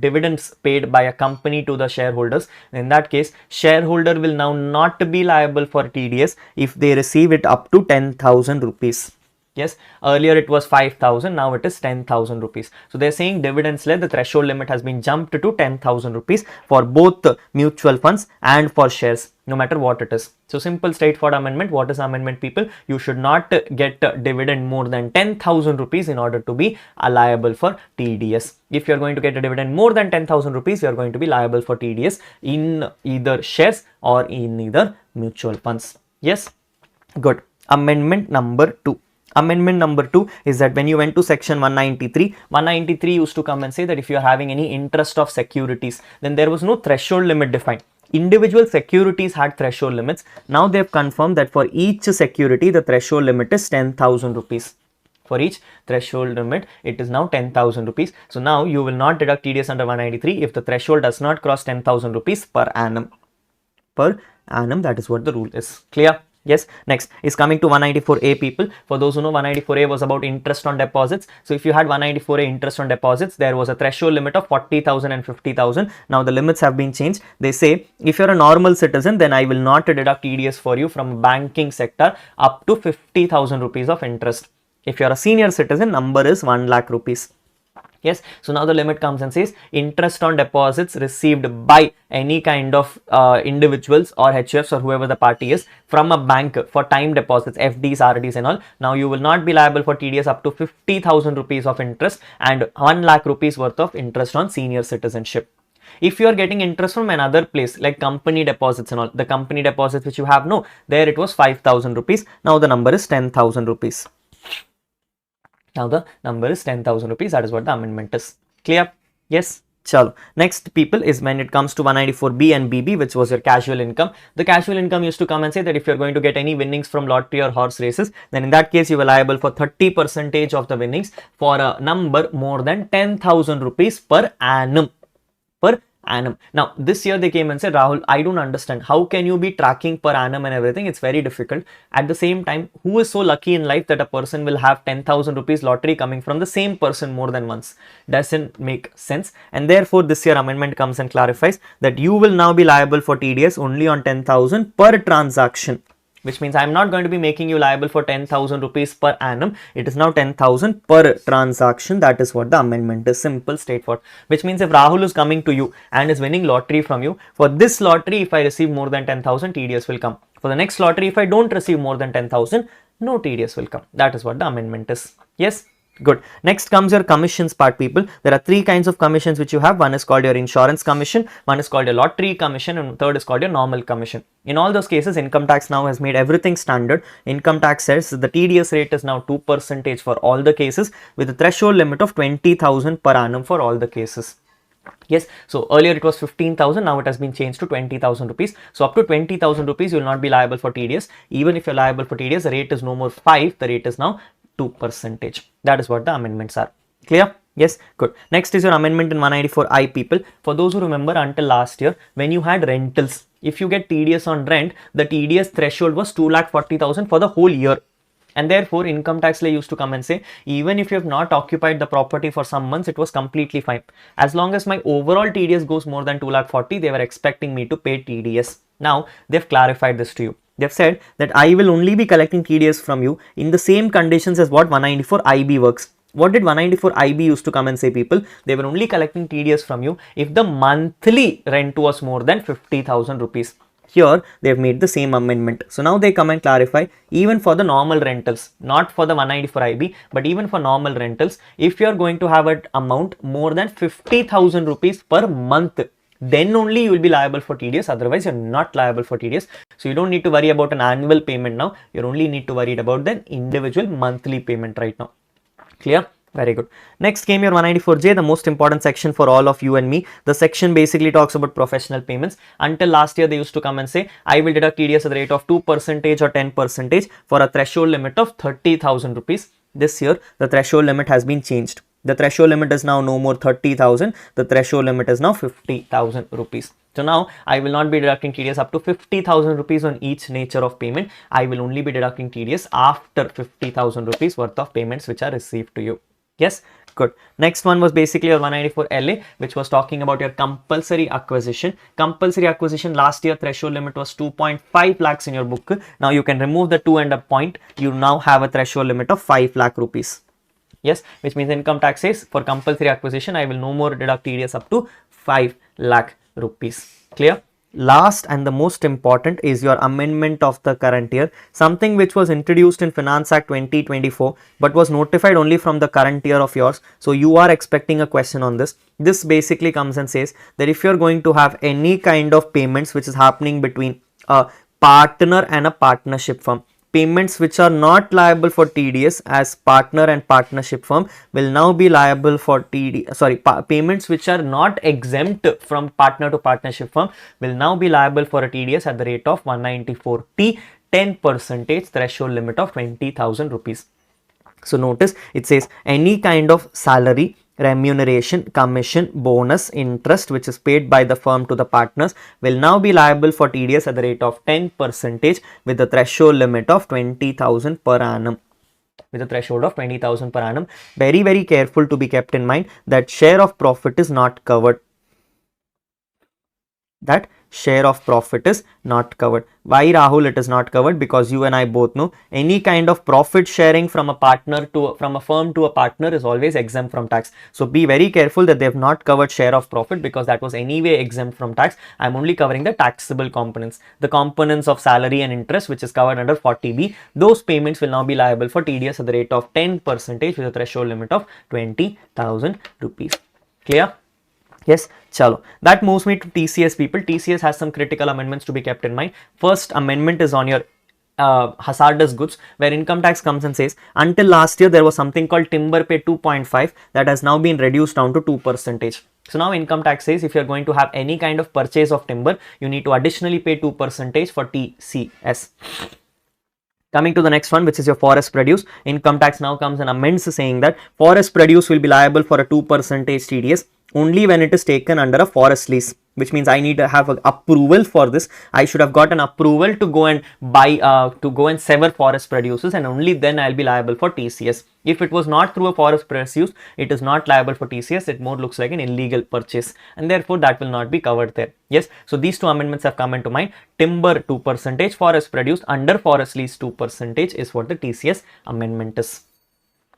dividends paid by a company to the shareholders, in that case, shareholder will now not be liable for TDS if they receive it up to 10,000 rupees. Yes, earlier it was 5,000, now it is 10,000 rupees. So they're saying dividends led, the threshold limit has been jumped to 10,000 rupees for both mutual funds and for shares, no matter what it is. So simple, straightforward amendment. What is amendment, people? You should not get dividend more than 10,000 rupees in order to be liable for TDS. If you're going to get a dividend more than 10,000 rupees, you're going to be liable for TDS in either shares or in either mutual funds. Yes, good. Amendment number 2. Amendment number 2 is that when you went to section 193 used to come and say that if you are having any interest of securities, then there was no threshold limit defined. Individual securities had threshold limits. Now they have confirmed that for each security, the threshold limit is 10,000 rupees. For each threshold limit, it is now 10,000 rupees. So now you will not deduct TDS under 193 if the threshold does not cross 10,000 rupees per annum. Per annum, that is what the rule is. Clear? Yes, next is coming to 194A, people. For those who know, 194A was about interest on deposits. So if you had 194A interest on deposits, there was a threshold limit of 40,000 and 50,000. Now the limits have been changed. They say if you're a normal citizen, then I will not deduct TDS for you from banking sector up to 50,000 rupees of interest. If you're a senior citizen, number is 1 lakh rupees. Yes, so now the limit comes and says interest on deposits received by any kind of individuals or HFs or whoever the party is from a bank for time deposits, FDs, RDs and all. Now you will not be liable for TDS up to 50,000 rupees of interest and 1 lakh rupees worth of interest on senior citizenship. If you are getting interest from another place like company deposits and all, the company deposits which you have, no, there it was 5,000 rupees. Now the number is 10,000 rupees. Now the number is 10,000 rupees. That is what the amendment is. Clear? Yes. Chalo. Next, people, is when it comes to 194B and BB, which was your casual income. The casual income used to come and say that if you're going to get any winnings from lottery or horse races, then in that case you were liable for 30% of the winnings for a number more than 10,000 rupees per annum. Per annum. Now, this year they came and said, Rahul, I don't understand. How can you be tracking per annum and everything? It's very difficult. At the same time, who is so lucky in life that a person will have 10,000 rupees lottery coming from the same person more than once? Doesn't make sense. And therefore, this year amendment comes and clarifies that you will now be liable for TDS only on 10,000 per transaction. Which means I'm not going to be making you liable for 10,000 rupees per annum. It is now 10,000 per transaction. That is what the amendment is. Simple, straightforward. Which means if Rahul is coming to you and is winning lottery from you, for this lottery, if I receive more than 10,000, TDS will come. For the next lottery, if I don't receive more than 10,000, no TDS will come. That is what the amendment is. Yes. Good. Next comes your commissions part, people. There are three kinds of commissions which you have. One is called your insurance commission, one is called your lottery commission, and third is called your normal commission. In all those cases, income tax now has made everything standard. Income tax says the TDS rate is now 2% for all the cases with a threshold limit of 20,000 per annum for all the cases. Yes, so earlier it was 15,000, now it has been changed to 20,000 rupees. So up to 20,000 rupees, you will not be liable for TDS. Even if you're liable for TDS, the rate is no more 5, the rate is now 2%. That is what the amendments are. Clear? Yes, good. Next is your amendment in 194I, people. For those who remember, until last year, when you had rentals, if you get TDS on rent, the TDS threshold was 2,40,000 for the whole year. And therefore, income tax law used to come and say, even if you have not occupied the property for some months, it was completely fine. As long as my overall TDS goes more than 2,40,000, they were expecting me to pay TDS. Now, they've clarified this to you. They've said that I will only be collecting TDS from you in the same conditions as what 194IB works. What did 194IB used to come and say, people? They were only collecting TDS from you if the monthly rent was more than 50,000 rupees. Here they have made the same amendment. So now they come and clarify, even for the normal rentals, not for the 194IB, but even for normal rentals, if you are going to have an amount more than 50,000 rupees per month, then only you will be liable for TDS. Otherwise, you're not liable for TDS. So you don't need to worry about an annual payment now. You only need to worry about the individual monthly payment right now. Clear? Very good. Next came your 194J, the most important section for all of you and me. The section basically talks about professional payments. Until last year, they used to come and say, I will deduct TDS at the rate of 2% or 10% for a threshold limit of 30,000 rupees. This year, the threshold limit has been changed. The threshold limit is now no more 30,000. The threshold limit is now 50,000 rupees. So now I will not be deducting TDS up to 50,000 rupees on each nature of payment. I will only be deducting TDS after 50,000 rupees worth of payments which are received to you. Yes, good. Next one was basically your 194LA, which was talking about your compulsory acquisition. Compulsory acquisition last year threshold limit was 2.5 lakhs in your book. Now you can remove the 2 and a point. You now have a threshold limit of 5 lakh rupees. Yes, which means income tax says for compulsory acquisition, I will no more deduct TDS up to 5 lakh rupees. Clear? Last and the most important is your amendment of the current year, something which was introduced in Finance Act 2024 but was notified only from the current year of yours. So you are expecting a question on this. This basically comes and says that if you're going to have any kind of payments which is happening between a partner and a partnership firm, payments which are not liable for TDS as partner and partnership firm will now be liable for payments which are not exempt from partner to partnership firm will now be liable for a TDS at the rate of 194T, 10% threshold limit of 20,000 rupees. So notice it says any kind of salary, remuneration, commission, bonus, interest which is paid by the firm to the partners will now be liable for TDS at the rate of 10% with the threshold limit of 20,000 per annum. With a threshold of 20,000 per annum. Very, very careful to be kept in mind that share of profit is not covered. That share of profit is not covered. Why, Rahul, it is not covered? Because you and I both know any kind of profit sharing from a partner to from a firm to a partner is always exempt from tax. So be very careful that they have not covered share of profit because that was anyway exempt from tax. I'm only covering the taxable components, the components of salary and interest which is covered under 40B. Those payments will now be liable for TDS at the rate of 10% with a threshold limit of 20,000 rupees. Clear? Yes, chalo. That moves me to TCS, people. TCS has some critical amendments to be kept in mind. First amendment is on your hazardous goods, where income tax comes and says until last year there was something called timber pay 2.5 that has now been reduced down to 2%. So now income tax says if you are going to have any kind of purchase of timber, you need to additionally pay 2% for TCS. Coming to the next one, which is your forest produce, income tax now comes and amends saying that forest produce will be liable for a 2% TDS only when it is taken under a forest lease, which means I need to have an approval for this. I should have got an approval to go and buy, to go and sever forest produces, and only then I'll be liable for TCS. If it was not through a forest produce, it is not liable for TCS. It more looks like an illegal purchase, and therefore that will not be covered there. Yes, so these two amendments have come into mind. Timber 2%, forest produce under forest lease 2% is what the TCS amendment is.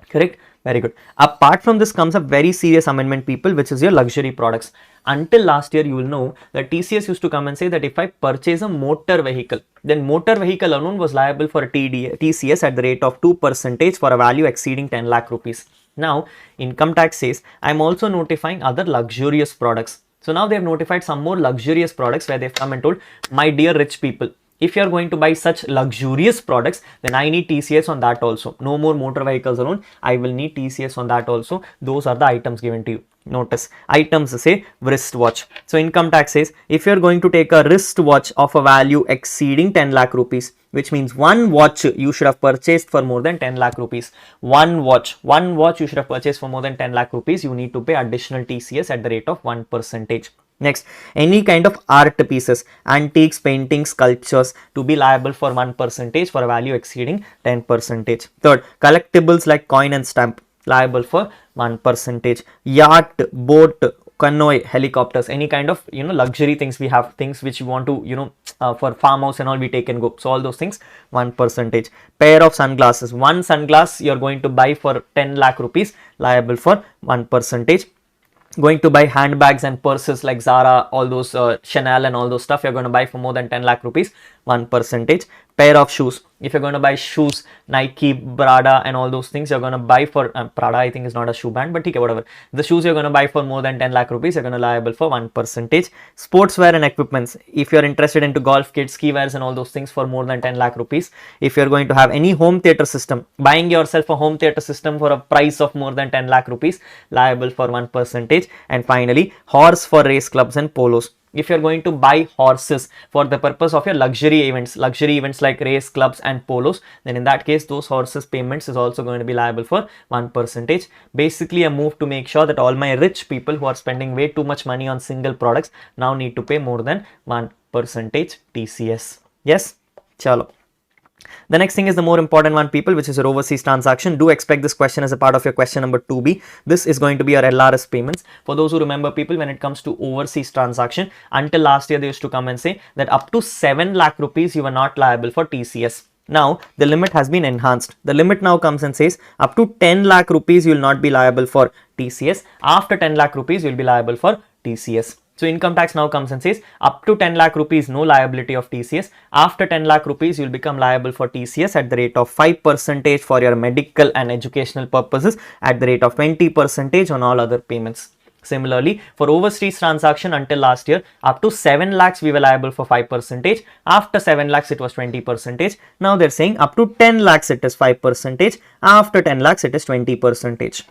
Correct? Very good. Apart from this comes a very serious amendment, people, which is your luxury products. Until last year, you will know that TCS used to come and say that if I purchase a motor vehicle, then motor vehicle alone was liable for a TCS at the rate of 2% for a value exceeding 10 lakh rupees. Now, income tax says I am also notifying other luxurious products. So now they have notified some more luxurious products where they have come and told, my dear rich people, If you are going to buy such luxurious products, then I need TCS on that also. No more motor vehicles alone. I will need TCS on that also. Those are the items given to you. Notice items say wristwatch. So income tax says if you are going to take a wristwatch of a value exceeding 10 lakh rupees, which means one watch you should have purchased for more than 10 lakh rupees. One watch you should have purchased for more than 10 lakh rupees. You need to pay additional TCS at the rate of 1%. Next, any kind of art pieces, antiques, paintings, sculptures to be liable for 1% for a value exceeding 10%. Third, collectibles like coin and stamp liable for 1%. Yacht, boat, canoe, helicopters, any kind of luxury things we have, things which you want to for farmhouse and all we take and go. So all those things 1%. Pair of sunglasses, one sunglass you're going to buy for 10 lakh rupees liable for 1%. Going to buy handbags and purses like Zara, all those Chanel and all those stuff you're going to buy for more than 10 lakh rupees, 1%. Pair of shoes, if you're going to buy shoes, Nike, Prada and all those things you're going to buy for Prada I think is not a shoe brand, but okay, whatever. The shoes you're going to buy for more than 10 lakh rupees, you're going to liable for 1%. Sportswear and equipments, if you're interested into golf kits, ski wears and all those things for more than 10 lakh rupees. If you're going to have any home theater system, buying yourself a home theater system for a price of more than 10 lakh rupees, liable for 1%. And finally, horse for race clubs and polos. If you're going to buy horses for the purpose of your luxury events like race clubs and polos, then in that case those horses payments is also going to be liable for 1%. Basically a move to make sure that all my rich people who are spending way too much money on single products now need to pay more than 1% TCS. Yes, chalo. The next thing is the more important one, people, which is your overseas transaction. Do expect this question as a part of your question number 2B. This is going to be your LRS payments. For those who remember, people, when it comes to overseas transaction, until last year they used to come and say that up to 7 lakh rupees you are not liable for TCS. Now the limit has been enhanced. The limit now comes and says up to 10 lakh rupees you will not be liable for TCS. After 10 lakh rupees you will be liable for TCS. So income tax now comes and says up to 10 lakh rupees no liability of TCS. After 10 lakh rupees you will become liable for TCS at the rate of 5% for your medical and educational purposes, at the rate of 20% on all other payments. Similarly, for overseas transaction until last year, up to 7 lakhs we were liable for 5%. After 7 lakhs it was 20%. Now they're saying up to 10 lakhs it is 5%. After 10 lakhs it is 20%.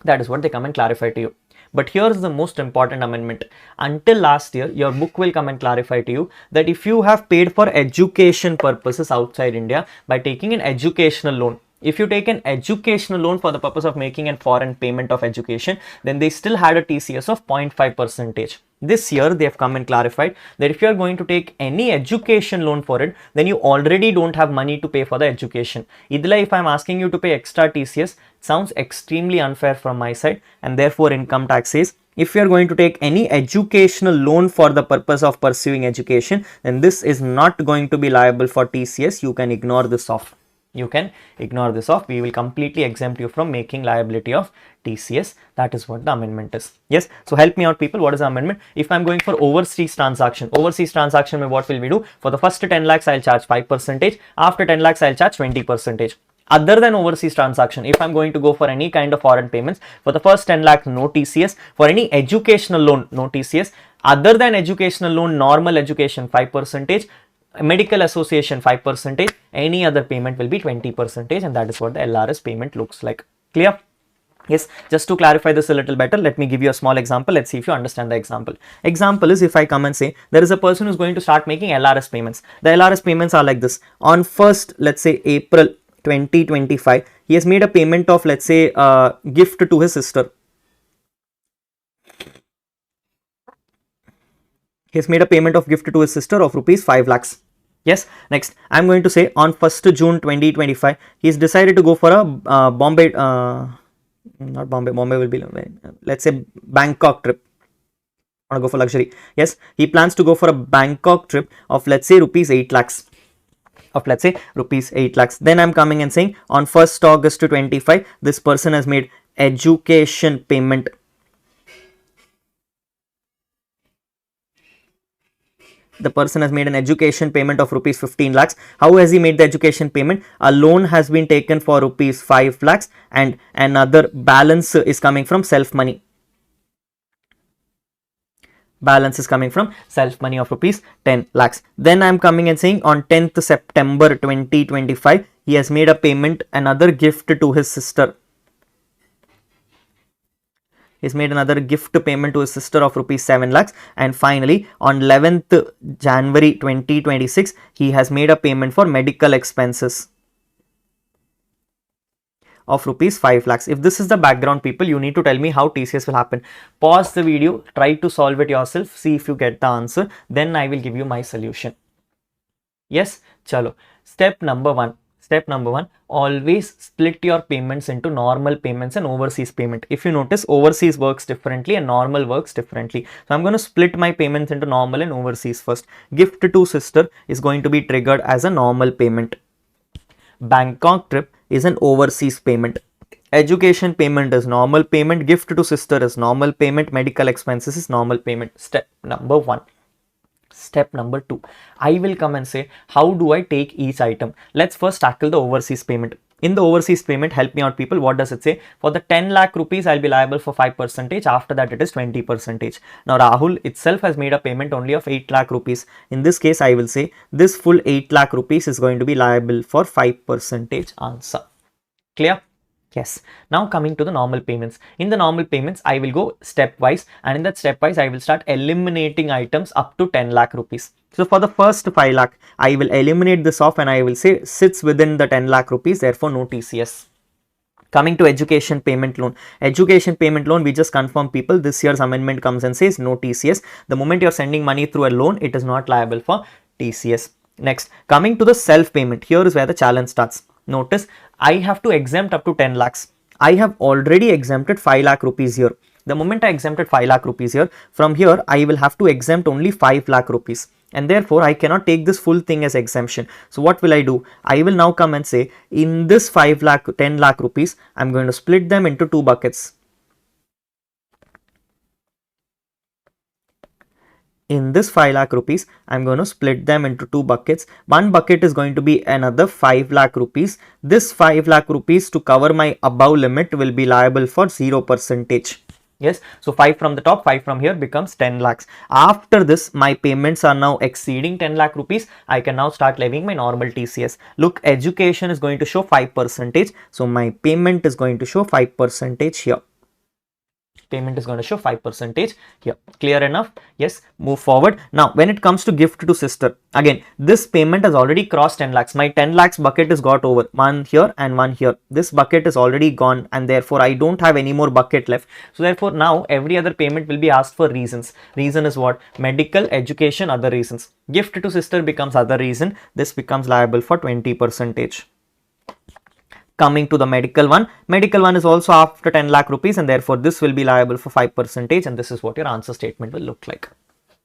That is what they come and clarify to you. But here's the most important amendment. Until last year, your book will come and clarify to you that if you have paid for education purposes outside India by taking an educational loan, if you take an educational loan for the purpose of making a foreign payment of education, then they still had a TCS of 0.5%. This year, they have come and clarified that if you are going to take any education loan for it, then you already don't have money to pay for the education. Idla, if I'm asking you to pay extra TCS, it sounds extremely unfair from my side, and therefore income tax says if you are going to take any educational loan for the purpose of pursuing education, then this is not going to be liable for TCS. You can ignore this off. You can ignore this off. We will completely exempt you from making liability of TCS. That is what the amendment is. Yes. So help me out, people. What is the amendment? If I'm going for overseas transaction, what will we do? For the first 10 lakhs, I'll charge 5%. After 10 lakhs, I'll charge 20%. Other than overseas transaction, if I'm going to go for any kind of foreign payments, for the first 10 lakhs, no TCS. For any educational loan, no TCS. Other than educational loan, normal education, 5%. Medical association 5%, any other payment will be 20%, and that is what the LRS payment looks like. Clear? Yes, just to clarify this a little better, let me give you a small example. Let's see if you understand the example. Example is if I come and say there is a person who's going to start making LRS payments. The LRS payments are like this. On 1st, let's say April 2025, he has made a payment of, let's say, gift to his sister. He has made a payment of gift to his sister of rupees 5 lakhs. Yes. Next, I'm going to say on 1st June 2025, he's decided to go for a Bombay, not Bombay, Bombay will be, let's say Bangkok trip. I want to go for luxury. Yes, he plans to go for a Bangkok trip of, let's say, rupees 8 lakhs. Then I'm coming and saying on 1st August 25, this person has made education payment. The person has made an education payment of rupees 15 lakhs. How has he made the education payment? A loan has been taken for rupees 5 lakhs and another balance is coming from self money. Balance is coming from self money of rupees 10 lakhs. Then I'm coming and saying on 10th September 2025, he has made a payment, another gift to his sister. He's made another gift payment to his sister of rupees 7 lakhs. And finally, on 11th January 2026, he has made a payment for medical expenses of rupees 5 lakhs. If this is the background, people, you need to tell me how TCS will happen. Pause the video, try to solve it yourself, see if you get the answer. Then I will give you my solution. Yes, chalo. Step number one, always split your payments into normal payments and overseas payment. If you notice, overseas works differently and normal works differently. So I'm going to split my payments into normal and overseas first. Gift to sister is going to be triggered as a normal payment. Bangkok trip is an overseas payment. Education payment is normal payment. Gift to sister is normal payment. Medical expenses is normal payment. Step number one. Step number two, I will come and say, how do I take each item? Let's first tackle the overseas payment. In the overseas payment, help me out people, what does it say? For the 10 lakh rupees, I'll be liable for 5%. After that, it is 20%. Now, Rahul itself has made a payment only of 8 lakh rupees. In this case, I will say this full 8 lakh rupees is going to be liable for 5% answer. Clear? Yes. Now coming to the normal payments. In the normal payments, I will go stepwise, and in that stepwise, I will start eliminating items up to 10 lakh rupees. So for the first 5 lakh, I will eliminate this off and I will say sits within the 10 lakh rupees, therefore no TCS. Coming to education payment loan. Education payment loan, we just confirm people, this year's amendment comes and says no TCS. The moment you're sending money through a loan, it is not liable for TCS. Next, coming to the self payment, here is where the challenge starts. Notice, I have to exempt up to 10 lakhs. I have already exempted 5 lakh rupees here. The moment I exempted 5 lakh rupees here, from here, I will have to exempt only 5 lakh rupees. And therefore, I cannot take this full thing as exemption. So what will I do? I will now come and say, in this 5 lakh, 10 lakh rupees, I'm going to split them into two buckets. In this 5 lakh rupees, I'm going to split them into two buckets. One bucket is going to be another 5 lakh rupees. This 5 lakh rupees to cover my above limit will be liable for 0%. Yes, so 5 from the top, 5 from here becomes 10 lakhs. After this, my payments are now exceeding 10 lakh rupees. I can now start levying my normal TCS. Look, education is going to show 5%. So my payment is going to show 5% here. Payment is going to show 5% here. Clear enough? Yes, move forward. Now, when it comes to gift to sister, again, this payment has already crossed 10 lakhs. My 10 lakhs bucket is got over. One here and one here. This bucket is already gone and therefore I don't have any more bucket left. So therefore now every other payment will be asked for reasons. Reason is what? Medical, education, other reasons. Gift to sister becomes other reason. This becomes liable for 20%. Coming to the medical one is also after 10 lakh rupees and therefore this will be liable for 5% and this is what your answer statement will look like.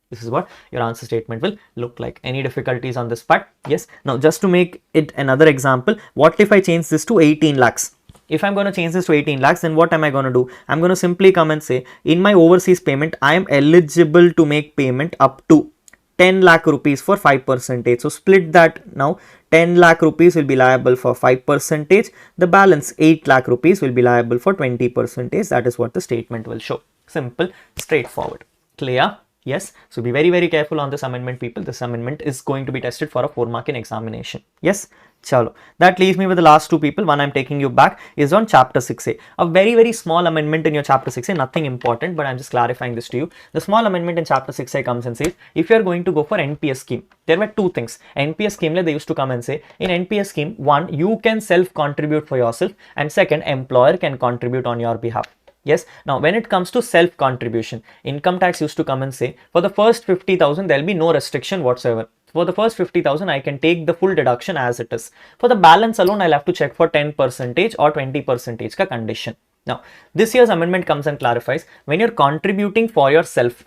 This is what your answer statement will look like. Any difficulties on this part? Yes. Now just to make it another example, what if I change this to 18 lakhs? If I'm going to change this to 18 lakhs, then what am I going to do? I'm going to simply come and say, in my overseas payment, I am eligible to make payment up to 10 lakh rupees for 5%. So split that now. 10 lakh rupees will be liable for 5%. The balance 8 lakh rupees will be liable for 20%. That is what the statement will show. Simple, straightforward. Clear? Yes. So be very, very careful on this amendment, people. This amendment is going to be tested for a 4-mark in examination. Yes. Chalo. That leaves me with the last two people. One I'm taking you back is on chapter 6A. A very, very small amendment in your chapter 6A. Nothing important, but I'm just clarifying this to you. The small amendment in chapter 6A comes and says, if you're going to go for NPS scheme, there were two things. NPS scheme, they used to come and say, in NPS scheme, one, you can self-contribute for yourself, and second, employer can contribute on your behalf. Yes. Now, when it comes to self-contribution, income tax used to come and say, for the first 50,000, there'll be no restriction whatsoever. For the first 50,000, I can take the full deduction as it is. For the balance alone, I'll have to check for 10% or 20% ka condition. Now, this year's amendment comes and clarifies, when you're contributing for yourself,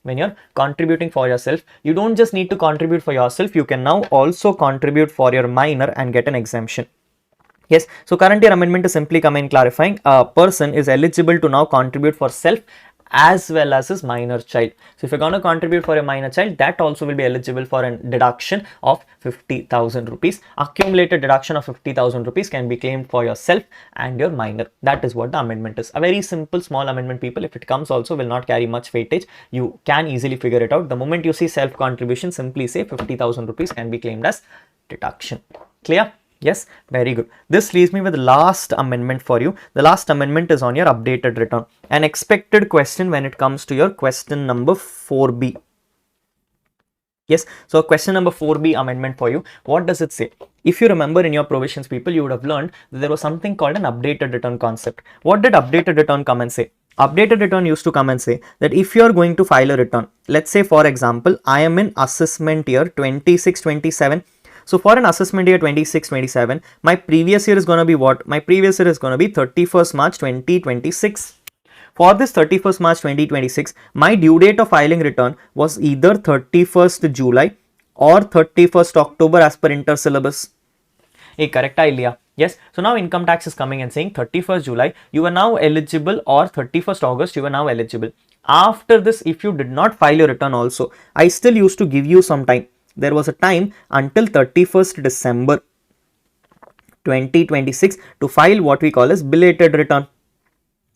you don't just need to contribute for yourself, you can now also contribute for your minor and get an exemption. Yes, so current year amendment is simply come in clarifying, a person is eligible to now contribute for self as well as his minor child. So if you're going to contribute for a minor child, that also will be eligible for a deduction of 50,000 rupees. Accumulated deduction of 50,000 rupees can be claimed for yourself and your minor. That is what the amendment is. A very simple small amendment, people. If it comes also will not carry much weightage. You can easily figure it out. The moment you see self contribution, simply say 50,000 rupees can be claimed as deduction. Clear? Yes, very good. This leaves me with the last amendment for you. The last amendment is on your updated return. An expected question when it comes to your question number 4B. Yes, so question number 4B amendment for you. What does it say? If you remember in your provisions, people, you would have learned that there was something called an updated return concept. What did updated return come and say? Updated return used to come and say that if you are going to file a return, let's say for example, I am in assessment year 26-27. So for an assessment year 26-27, my previous year is going to be what? My previous year is going to be 31st March 2026. For this 31st March 2026, my due date of filing return was either 31st July or 31st October as per inter syllabus. Hey, correct idea. Yes. So now income tax is coming and saying 31st July, you are now eligible, or 31st August, you are now eligible. After this, if you did not file your return also, I still used to give you some time. There was a time until 31st December 2026 to file what we call as belated return.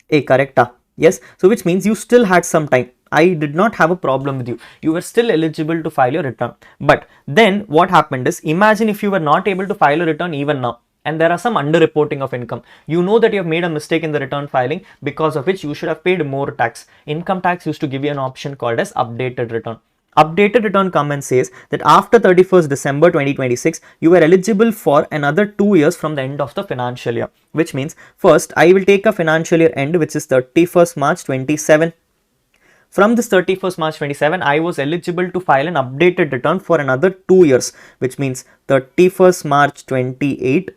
Correct? Yes. So which means you still had some time. I did not have a problem with you. You were still eligible to file your return. But then what happened is, imagine if you were not able to file a return even now, and there are some underreporting of income. You know that you have made a mistake in the return filing, because of which you should have paid more tax. Income tax used to give you an option called as updated return. Updated return come and says that after 31st December 2026, you are eligible for another 2 years from the end of the financial year. Which means, first I will take a financial year end, which is 31st March 27. From this 31st March 27, I was eligible to file an updated return for another 2 years, which means 31st March 28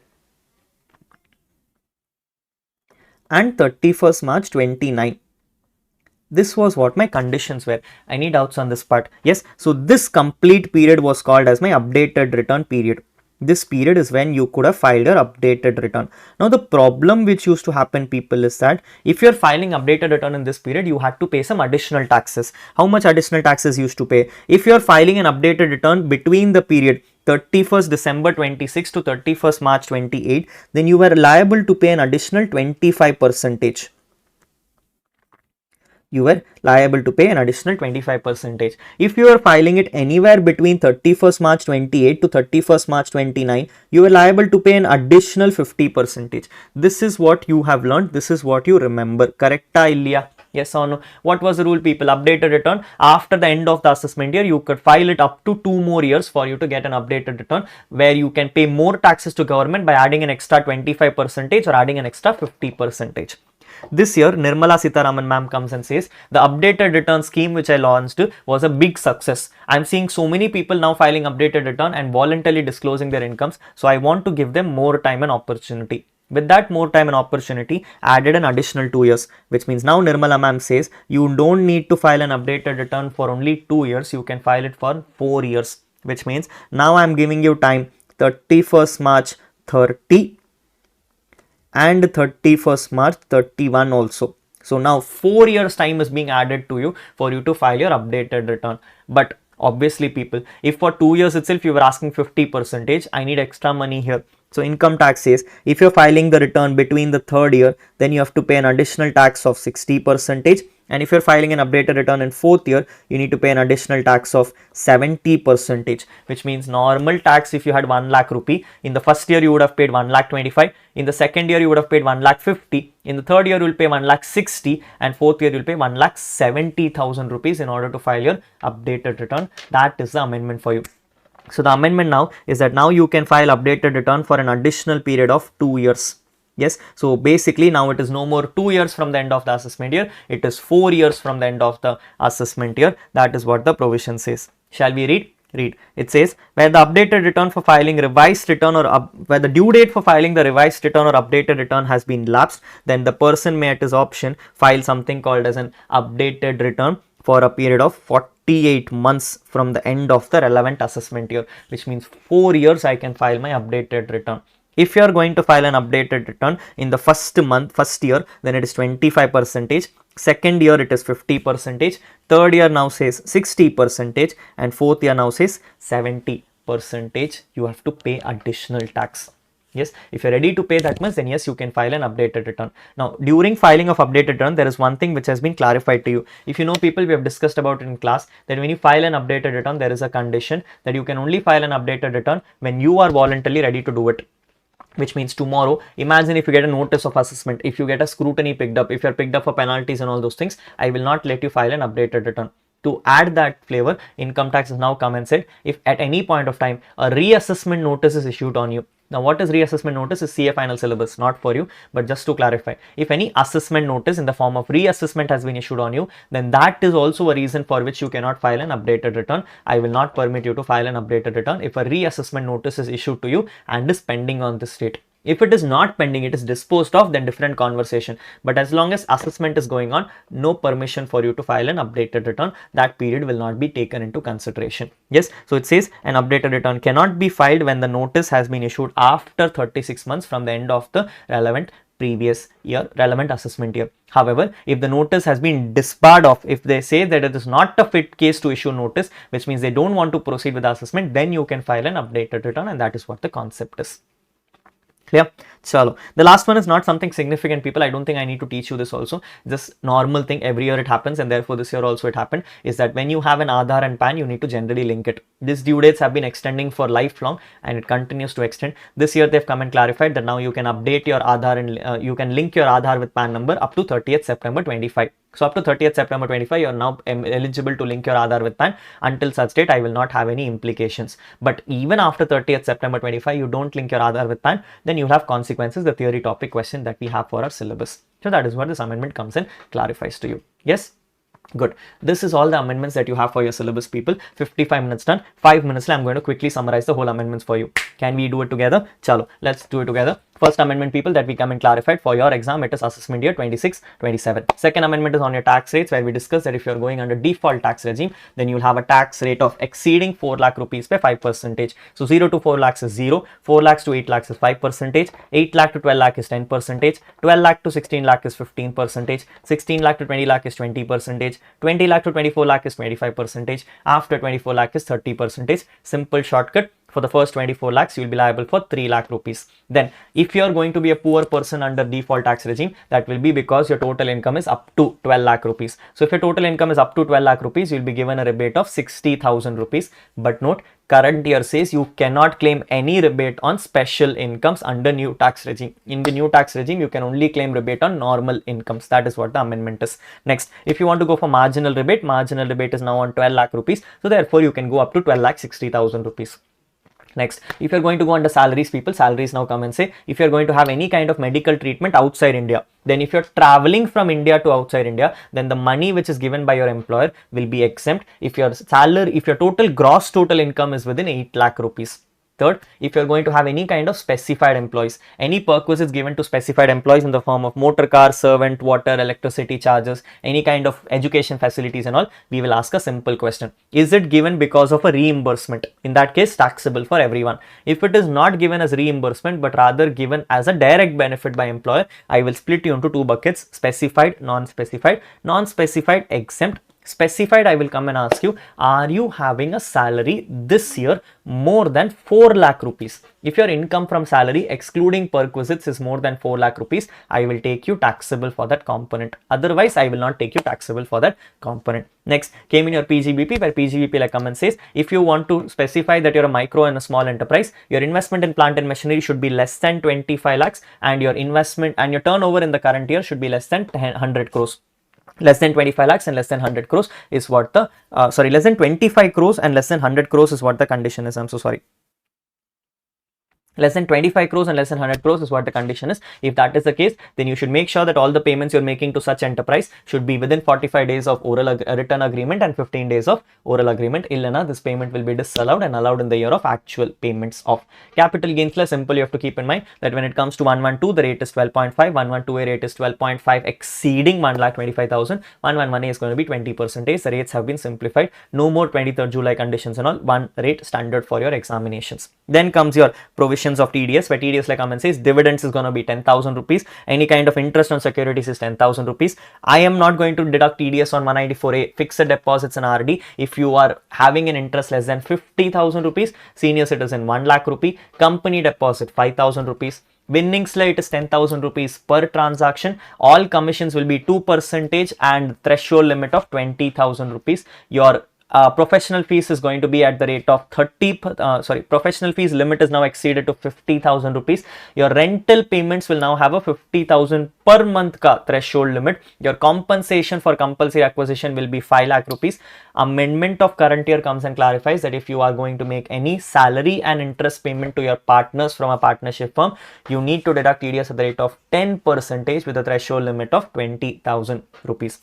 and 31st March 29. This was what my conditions were. Any doubts on this part? Yes. So this complete period was called as my updated return period. This period is when you could have filed your updated return. Now the problem which used to happen, people, is that if you're filing updated return in this period, you had to pay some additional taxes. How much additional taxes you used to pay? If you're filing an updated return between the period 31st December 26 to 31st March 28, then you were liable to pay an additional 25%. You were liable to pay an additional 25%. If you are filing it anywhere between 31st March 28 to 31st March 29, you are liable to pay an additional 50%. This is what you have learned. This is what you remember. Correcta, Ilya? Yes or no? What was the rule, people? Updated return. After the end of the assessment year, you could file it up to 2 more years for you to get an updated return, where you can pay more taxes to government by adding an extra 25% or adding an extra 50%. This year, Nirmala Sitharaman ma'am comes and says the updated return scheme which I launched was a big success. I'm seeing so many people now filing updated return and voluntarily disclosing their incomes. So I want to give them more time and opportunity. With that more time and opportunity, added an additional 2 years, which means now Nirmala ma'am says you don't need to file an updated return for only 2 years. You can file it for 4 years, which means now I'm giving you time 31st March 30 and 31st March 31 also. So now 4 years time is being added to you for you to file your updated return. But obviously, people, if for 2 years itself you were asking 50%, I need extra money here. So income tax says if you're filing the return between the 3rd year, then you have to pay an additional tax of 60%. And if you're filing an updated return in 4th year, you need to pay an additional tax of 70%, which means normal tax, if you had 1 lakh rupee, in the first year you would have paid 1 lakh 25, in the second year you would have paid 1 lakh 50, in the third year you will pay 1 lakh 60, and fourth year you will pay 1 lakh 70,000 rupees in order to file your updated return. That is the amendment for you. So the amendment now is that now you can file updated return for an additional period of 2 years. Yes, so basically now it is no more 2 years from the end of the assessment year, it is 4 years from the end of the assessment year. That is what the provision says. Shall we read? Read. It says where the updated return for filing revised return or where the due date for filing the revised return or updated return has been lapsed, then the person may at his option file something called as an updated return for a period of 48 months from the end of the relevant assessment year, which means 4 years I can file my updated return. If you are going to file an updated return in the first year, then it is 25%. Second year it is 50 percentage, third year now says 60 percentage, and fourth year now says 70 percentage you have to pay additional tax. Yes, if you're ready to pay that much, then yes, you can file an updated return. Now, during filing of updated return, there is one thing which has been clarified to you. If you know, people, we have discussed about it in class, that when you file an updated return, there is a condition that you can only file an updated return when you are voluntarily ready to do it. Which means tomorrow, imagine if you get a notice of assessment, if you get a scrutiny picked up, if you're picked up for penalties and all those things, I will not let you file an updated return. To add that flavor, income tax has now come and said, if at any point of time a reassessment notice is issued on you. Now, what is reassessment notice? Is CA final syllabus, not for you, but just to clarify, if any assessment notice in the form of reassessment has been issued on you, then that is also a reason for which you cannot file an updated return. I will not permit you to file an updated return if a reassessment notice is issued to you and is pending on this date. If it is not pending, it is disposed of, then different conversation. But as long as assessment is going on, no permission for you to file an updated return. That period will not be taken into consideration. Yes, so it says an updated return cannot be filed when the notice has been issued after 36 months from the end of the relevant previous year, relevant assessment year. However, if the notice has been disbarred of, if they say that it is not a fit case to issue notice, which means they don't want to proceed with the assessment, then you can file an updated return, and that is what the concept is. Clear? Chalo. The last one is not something significant, people. I don't think I need to teach you this also. Just normal thing, every year it happens, and therefore this year also it happened, is that when you have an Aadhaar and PAN, you need to generally link it. These due dates have been extending for lifelong, and it continues to extend. This year they've come and clarified that now you can update your Aadhaar and you can link your Aadhaar with PAN number up to 30th September 25. So up to 30th September 25, you are now eligible to link your Aadhaar with PAN. Until such date, I will not have any implications. But even after 30th September 25, you don't link your Aadhaar with PAN, then you have consequences, the theory topic question that we have for our syllabus. So that is what this amendment comes and clarifies to you. Yes? Good. This is all the amendments that you have for your syllabus, people. 55 minutes done. 5 minutes. I'm going to quickly summarize the whole amendments for you. Can we do it together? Chalo, let's do it together. First amendment, people, that we come and clarified for your exam, it is assessment year 26-27. Second amendment is on your tax rates, where we discussed that if you're going under default tax regime, then you'll have a tax rate of exceeding 4 lakh rupees by 5%. So 0 to 4 lakhs is 0, 4 lakhs to 8 lakhs is 5%, 8 lakh to 12 lakh is 10%, 12 lakh to 16 lakh is 15%, 16 lakh to 20 lakh is 20%, 20 lakh to 24 lakh is 25%, after 24 lakh is 30%. Simple shortcut. For the first 24 lakhs, you will be liable for 3 lakh rupees. Then, if you are going to be a poor person under default tax regime, that will be because your total income is up to 12 lakh rupees. So, if your total income is up to 12 lakh rupees, you will be given a rebate of 60,000 rupees. But note, current year says you cannot claim any rebate on special incomes under new tax regime. In the new tax regime, you can only claim rebate on normal incomes. That is what the amendment is. Next, if you want to go for marginal rebate is now on 12 lakh rupees. So, therefore, you can go up to 12 lakh 60,000 rupees. Next, if you're going to go under salaries, people, salaries now come and say, if you're going to have any kind of medical treatment outside India, then if you're traveling from India to outside India, then the money which is given by your employer will be exempt if your salary, if your gross total income is within 8 lakh rupees. Third, if you're going to have any kind of specified employees, any perquisites given to specified employees in the form of motor car, servant, water, electricity charges, any kind of education facilities and all, we will ask a simple question. Is it given because of a reimbursement? In that case, taxable for everyone. If it is not given as reimbursement, but rather given as a direct benefit by employer, I will split you into two buckets: specified, non-specified. Non-specified, exempt. Specified, I will come and ask you, are you having a salary this year more than 4 lakh rupees? If your income from salary excluding perquisites is more than 4 lakh rupees, I will take you taxable for that component. Otherwise, I will not take you taxable for that component. Next, came in your PGBP, where PGBP like come and says, if you want to specify that you're a micro and a small enterprise, your investment in plant and machinery should be less than 25 lakhs and your investment and your turnover in the current year should be less than 100 crores. Less than 25 lakhs and less than 100 crores is what the, less than 25 crores and less than 100 crores is what the condition is. I'm so sorry. Less than 25 crores and less than 100 crores is what the condition is. If that is the case, then you should make sure that all the payments you're making to such enterprise should be within 45 days of oral written agreement and 15 days of oral agreement. Illana, this payment will be disallowed and allowed in the year of actual payments of capital gains. Less simple, you have to keep in mind that when it comes to 112, the rate is 12.5, 112A rate is 12.5, exceeding 1,25,000. 111A is going to be 20%. The rates have been simplified. No more 23rd July conditions and all. One rate standard for your examinations. Then comes your provision commissions of TDS, where TDS, like Aman says, dividends is going to be 10,000 rupees. Any kind of interest on securities is 10,000 rupees. I am not going to deduct TDS on 194A fixed deposits and RD. If you are having an interest less than 50,000 rupees, senior citizen 1 lakh rupee, company deposit 5,000 rupees. Winning slate is 10,000 rupees per transaction. All commissions will be 2% and threshold limit of 20,000 rupees. Your professional fees is going to be at the rate of professional fees limit is now exceeded to 50,000 rupees. Your rental payments will now have a 50,000 per month ka threshold limit. Your compensation for compulsory acquisition will be 5 lakh rupees. Amendment of current year comes and clarifies that if you are going to make any salary and interest payment to your partners from a partnership firm, you need to deduct TDS at the rate of 10% with a threshold limit of 20,000 rupees.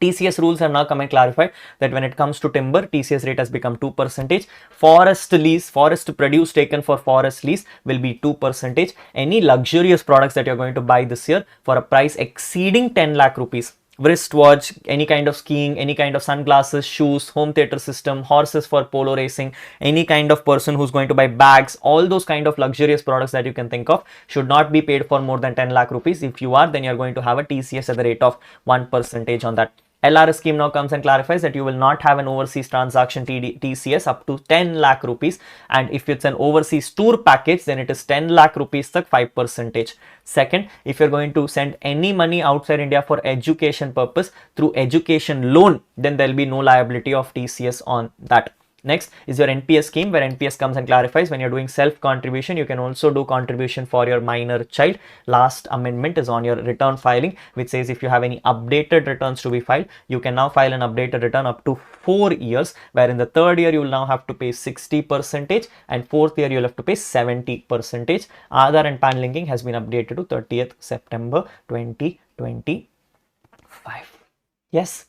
TCS rules have now come and clarified that when it comes to timber, TCS rate has become 2%. Forest produce taken for forest lease will be 2%. Any luxurious products that you're going to buy this year for a price exceeding 10 lakh rupees, wristwatch, any kind of skiing, any kind of sunglasses, shoes, home theater system, horses for polo racing, any kind of person who's going to buy bags, all those kind of luxurious products that you can think of should not be paid for more than 10 lakh rupees. If you are, then you're going to have a TCS at the rate of 1% on that. LRS scheme now comes and clarifies that you will not have an overseas transaction TCS up to 10 lakh rupees, and if it's an overseas tour package, then it is 10 lakh rupees tak 5%. Second, if you're going to send any money outside India for education purpose through education loan, then there'll be no liability of TCS on that. Next is your NPS scheme, where NPS comes and clarifies when you're doing self-contribution, you can also do contribution for your minor child. Last amendment is on your return filing, which says if you have any updated returns to be filed, you can now file an updated return up to 4 years, where in the third year you will now have to pay 60% and fourth year you'll have to pay 70%. Aadhaar and PAN linking has been updated to 30th September 2025. Yes.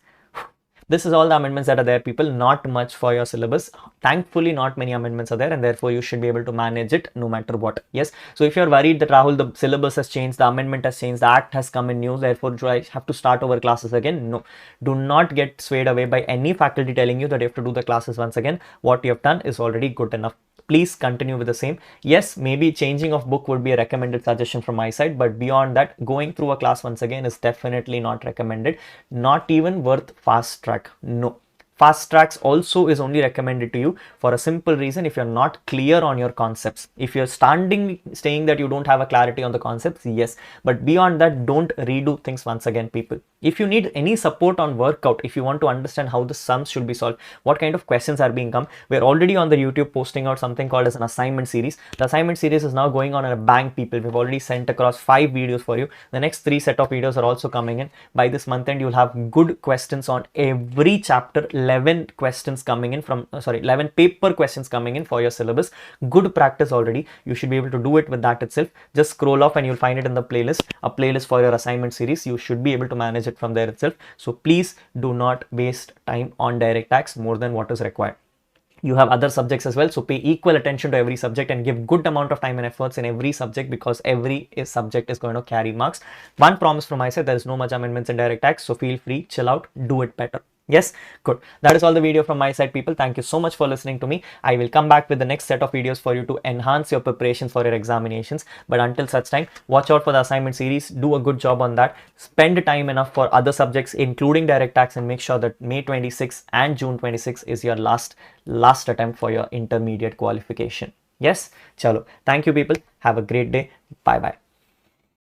This is all the amendments that are there, people. Not much for your syllabus. Thankfully, not many amendments are there, and therefore you should be able to manage it no matter what. Yes. So if you're worried that Rahul, the syllabus has changed, the amendment has changed, the act has come in new, therefore do I have to start over classes again? No. Do not get swayed away by any faculty telling you that you have to do the classes once again. What you have done is already good enough. Please continue with the same. Yes, maybe changing of book would be a recommended suggestion from my side, but beyond that, going through a class once again is definitely not recommended. Not even worth fast track. No. Fast tracks also is only recommended to you for a simple reason: if you're not clear on your concepts. If you're saying that you don't have a clarity on the concepts, yes. But beyond that, don't redo things once again, people. If you need any support on workout, if you want to understand how the sums should be solved, what kind of questions are being come, we're already on the YouTube posting out something called as an assignment series. The assignment series is now going on in a bank, people. We've already sent across 5 videos for you. The next 3 set of videos are also coming in. By this month end, you'll have good questions on every chapter. 11 questions coming in from 11 paper questions coming in for your syllabus. Good practice already. You should be able to do it with that itself. Just scroll off and you'll find it in the playlist, a playlist for your assignment series. You should be able to manage it from there itself. So please do not waste time on direct tax more than what is required. You have other subjects as well, so pay equal attention to every subject and give good amount of time and efforts in every subject, because every subject is going to carry marks. One promise from my side: there is no much amendments in direct tax, so feel free, chill out, do it better. Yes, good. That is all the video from my side, people. Thank you so much for listening to me. I will come back with the next set of videos for you to enhance your preparations for your examinations. But until such time, watch out for the assignment series. Do a good job on that. Spend time enough for other subjects, including direct tax, and make sure that May 26 and June 26 is your last attempt for your intermediate qualification. Yes, chalo. Thank you, people. Have a great day. Bye bye.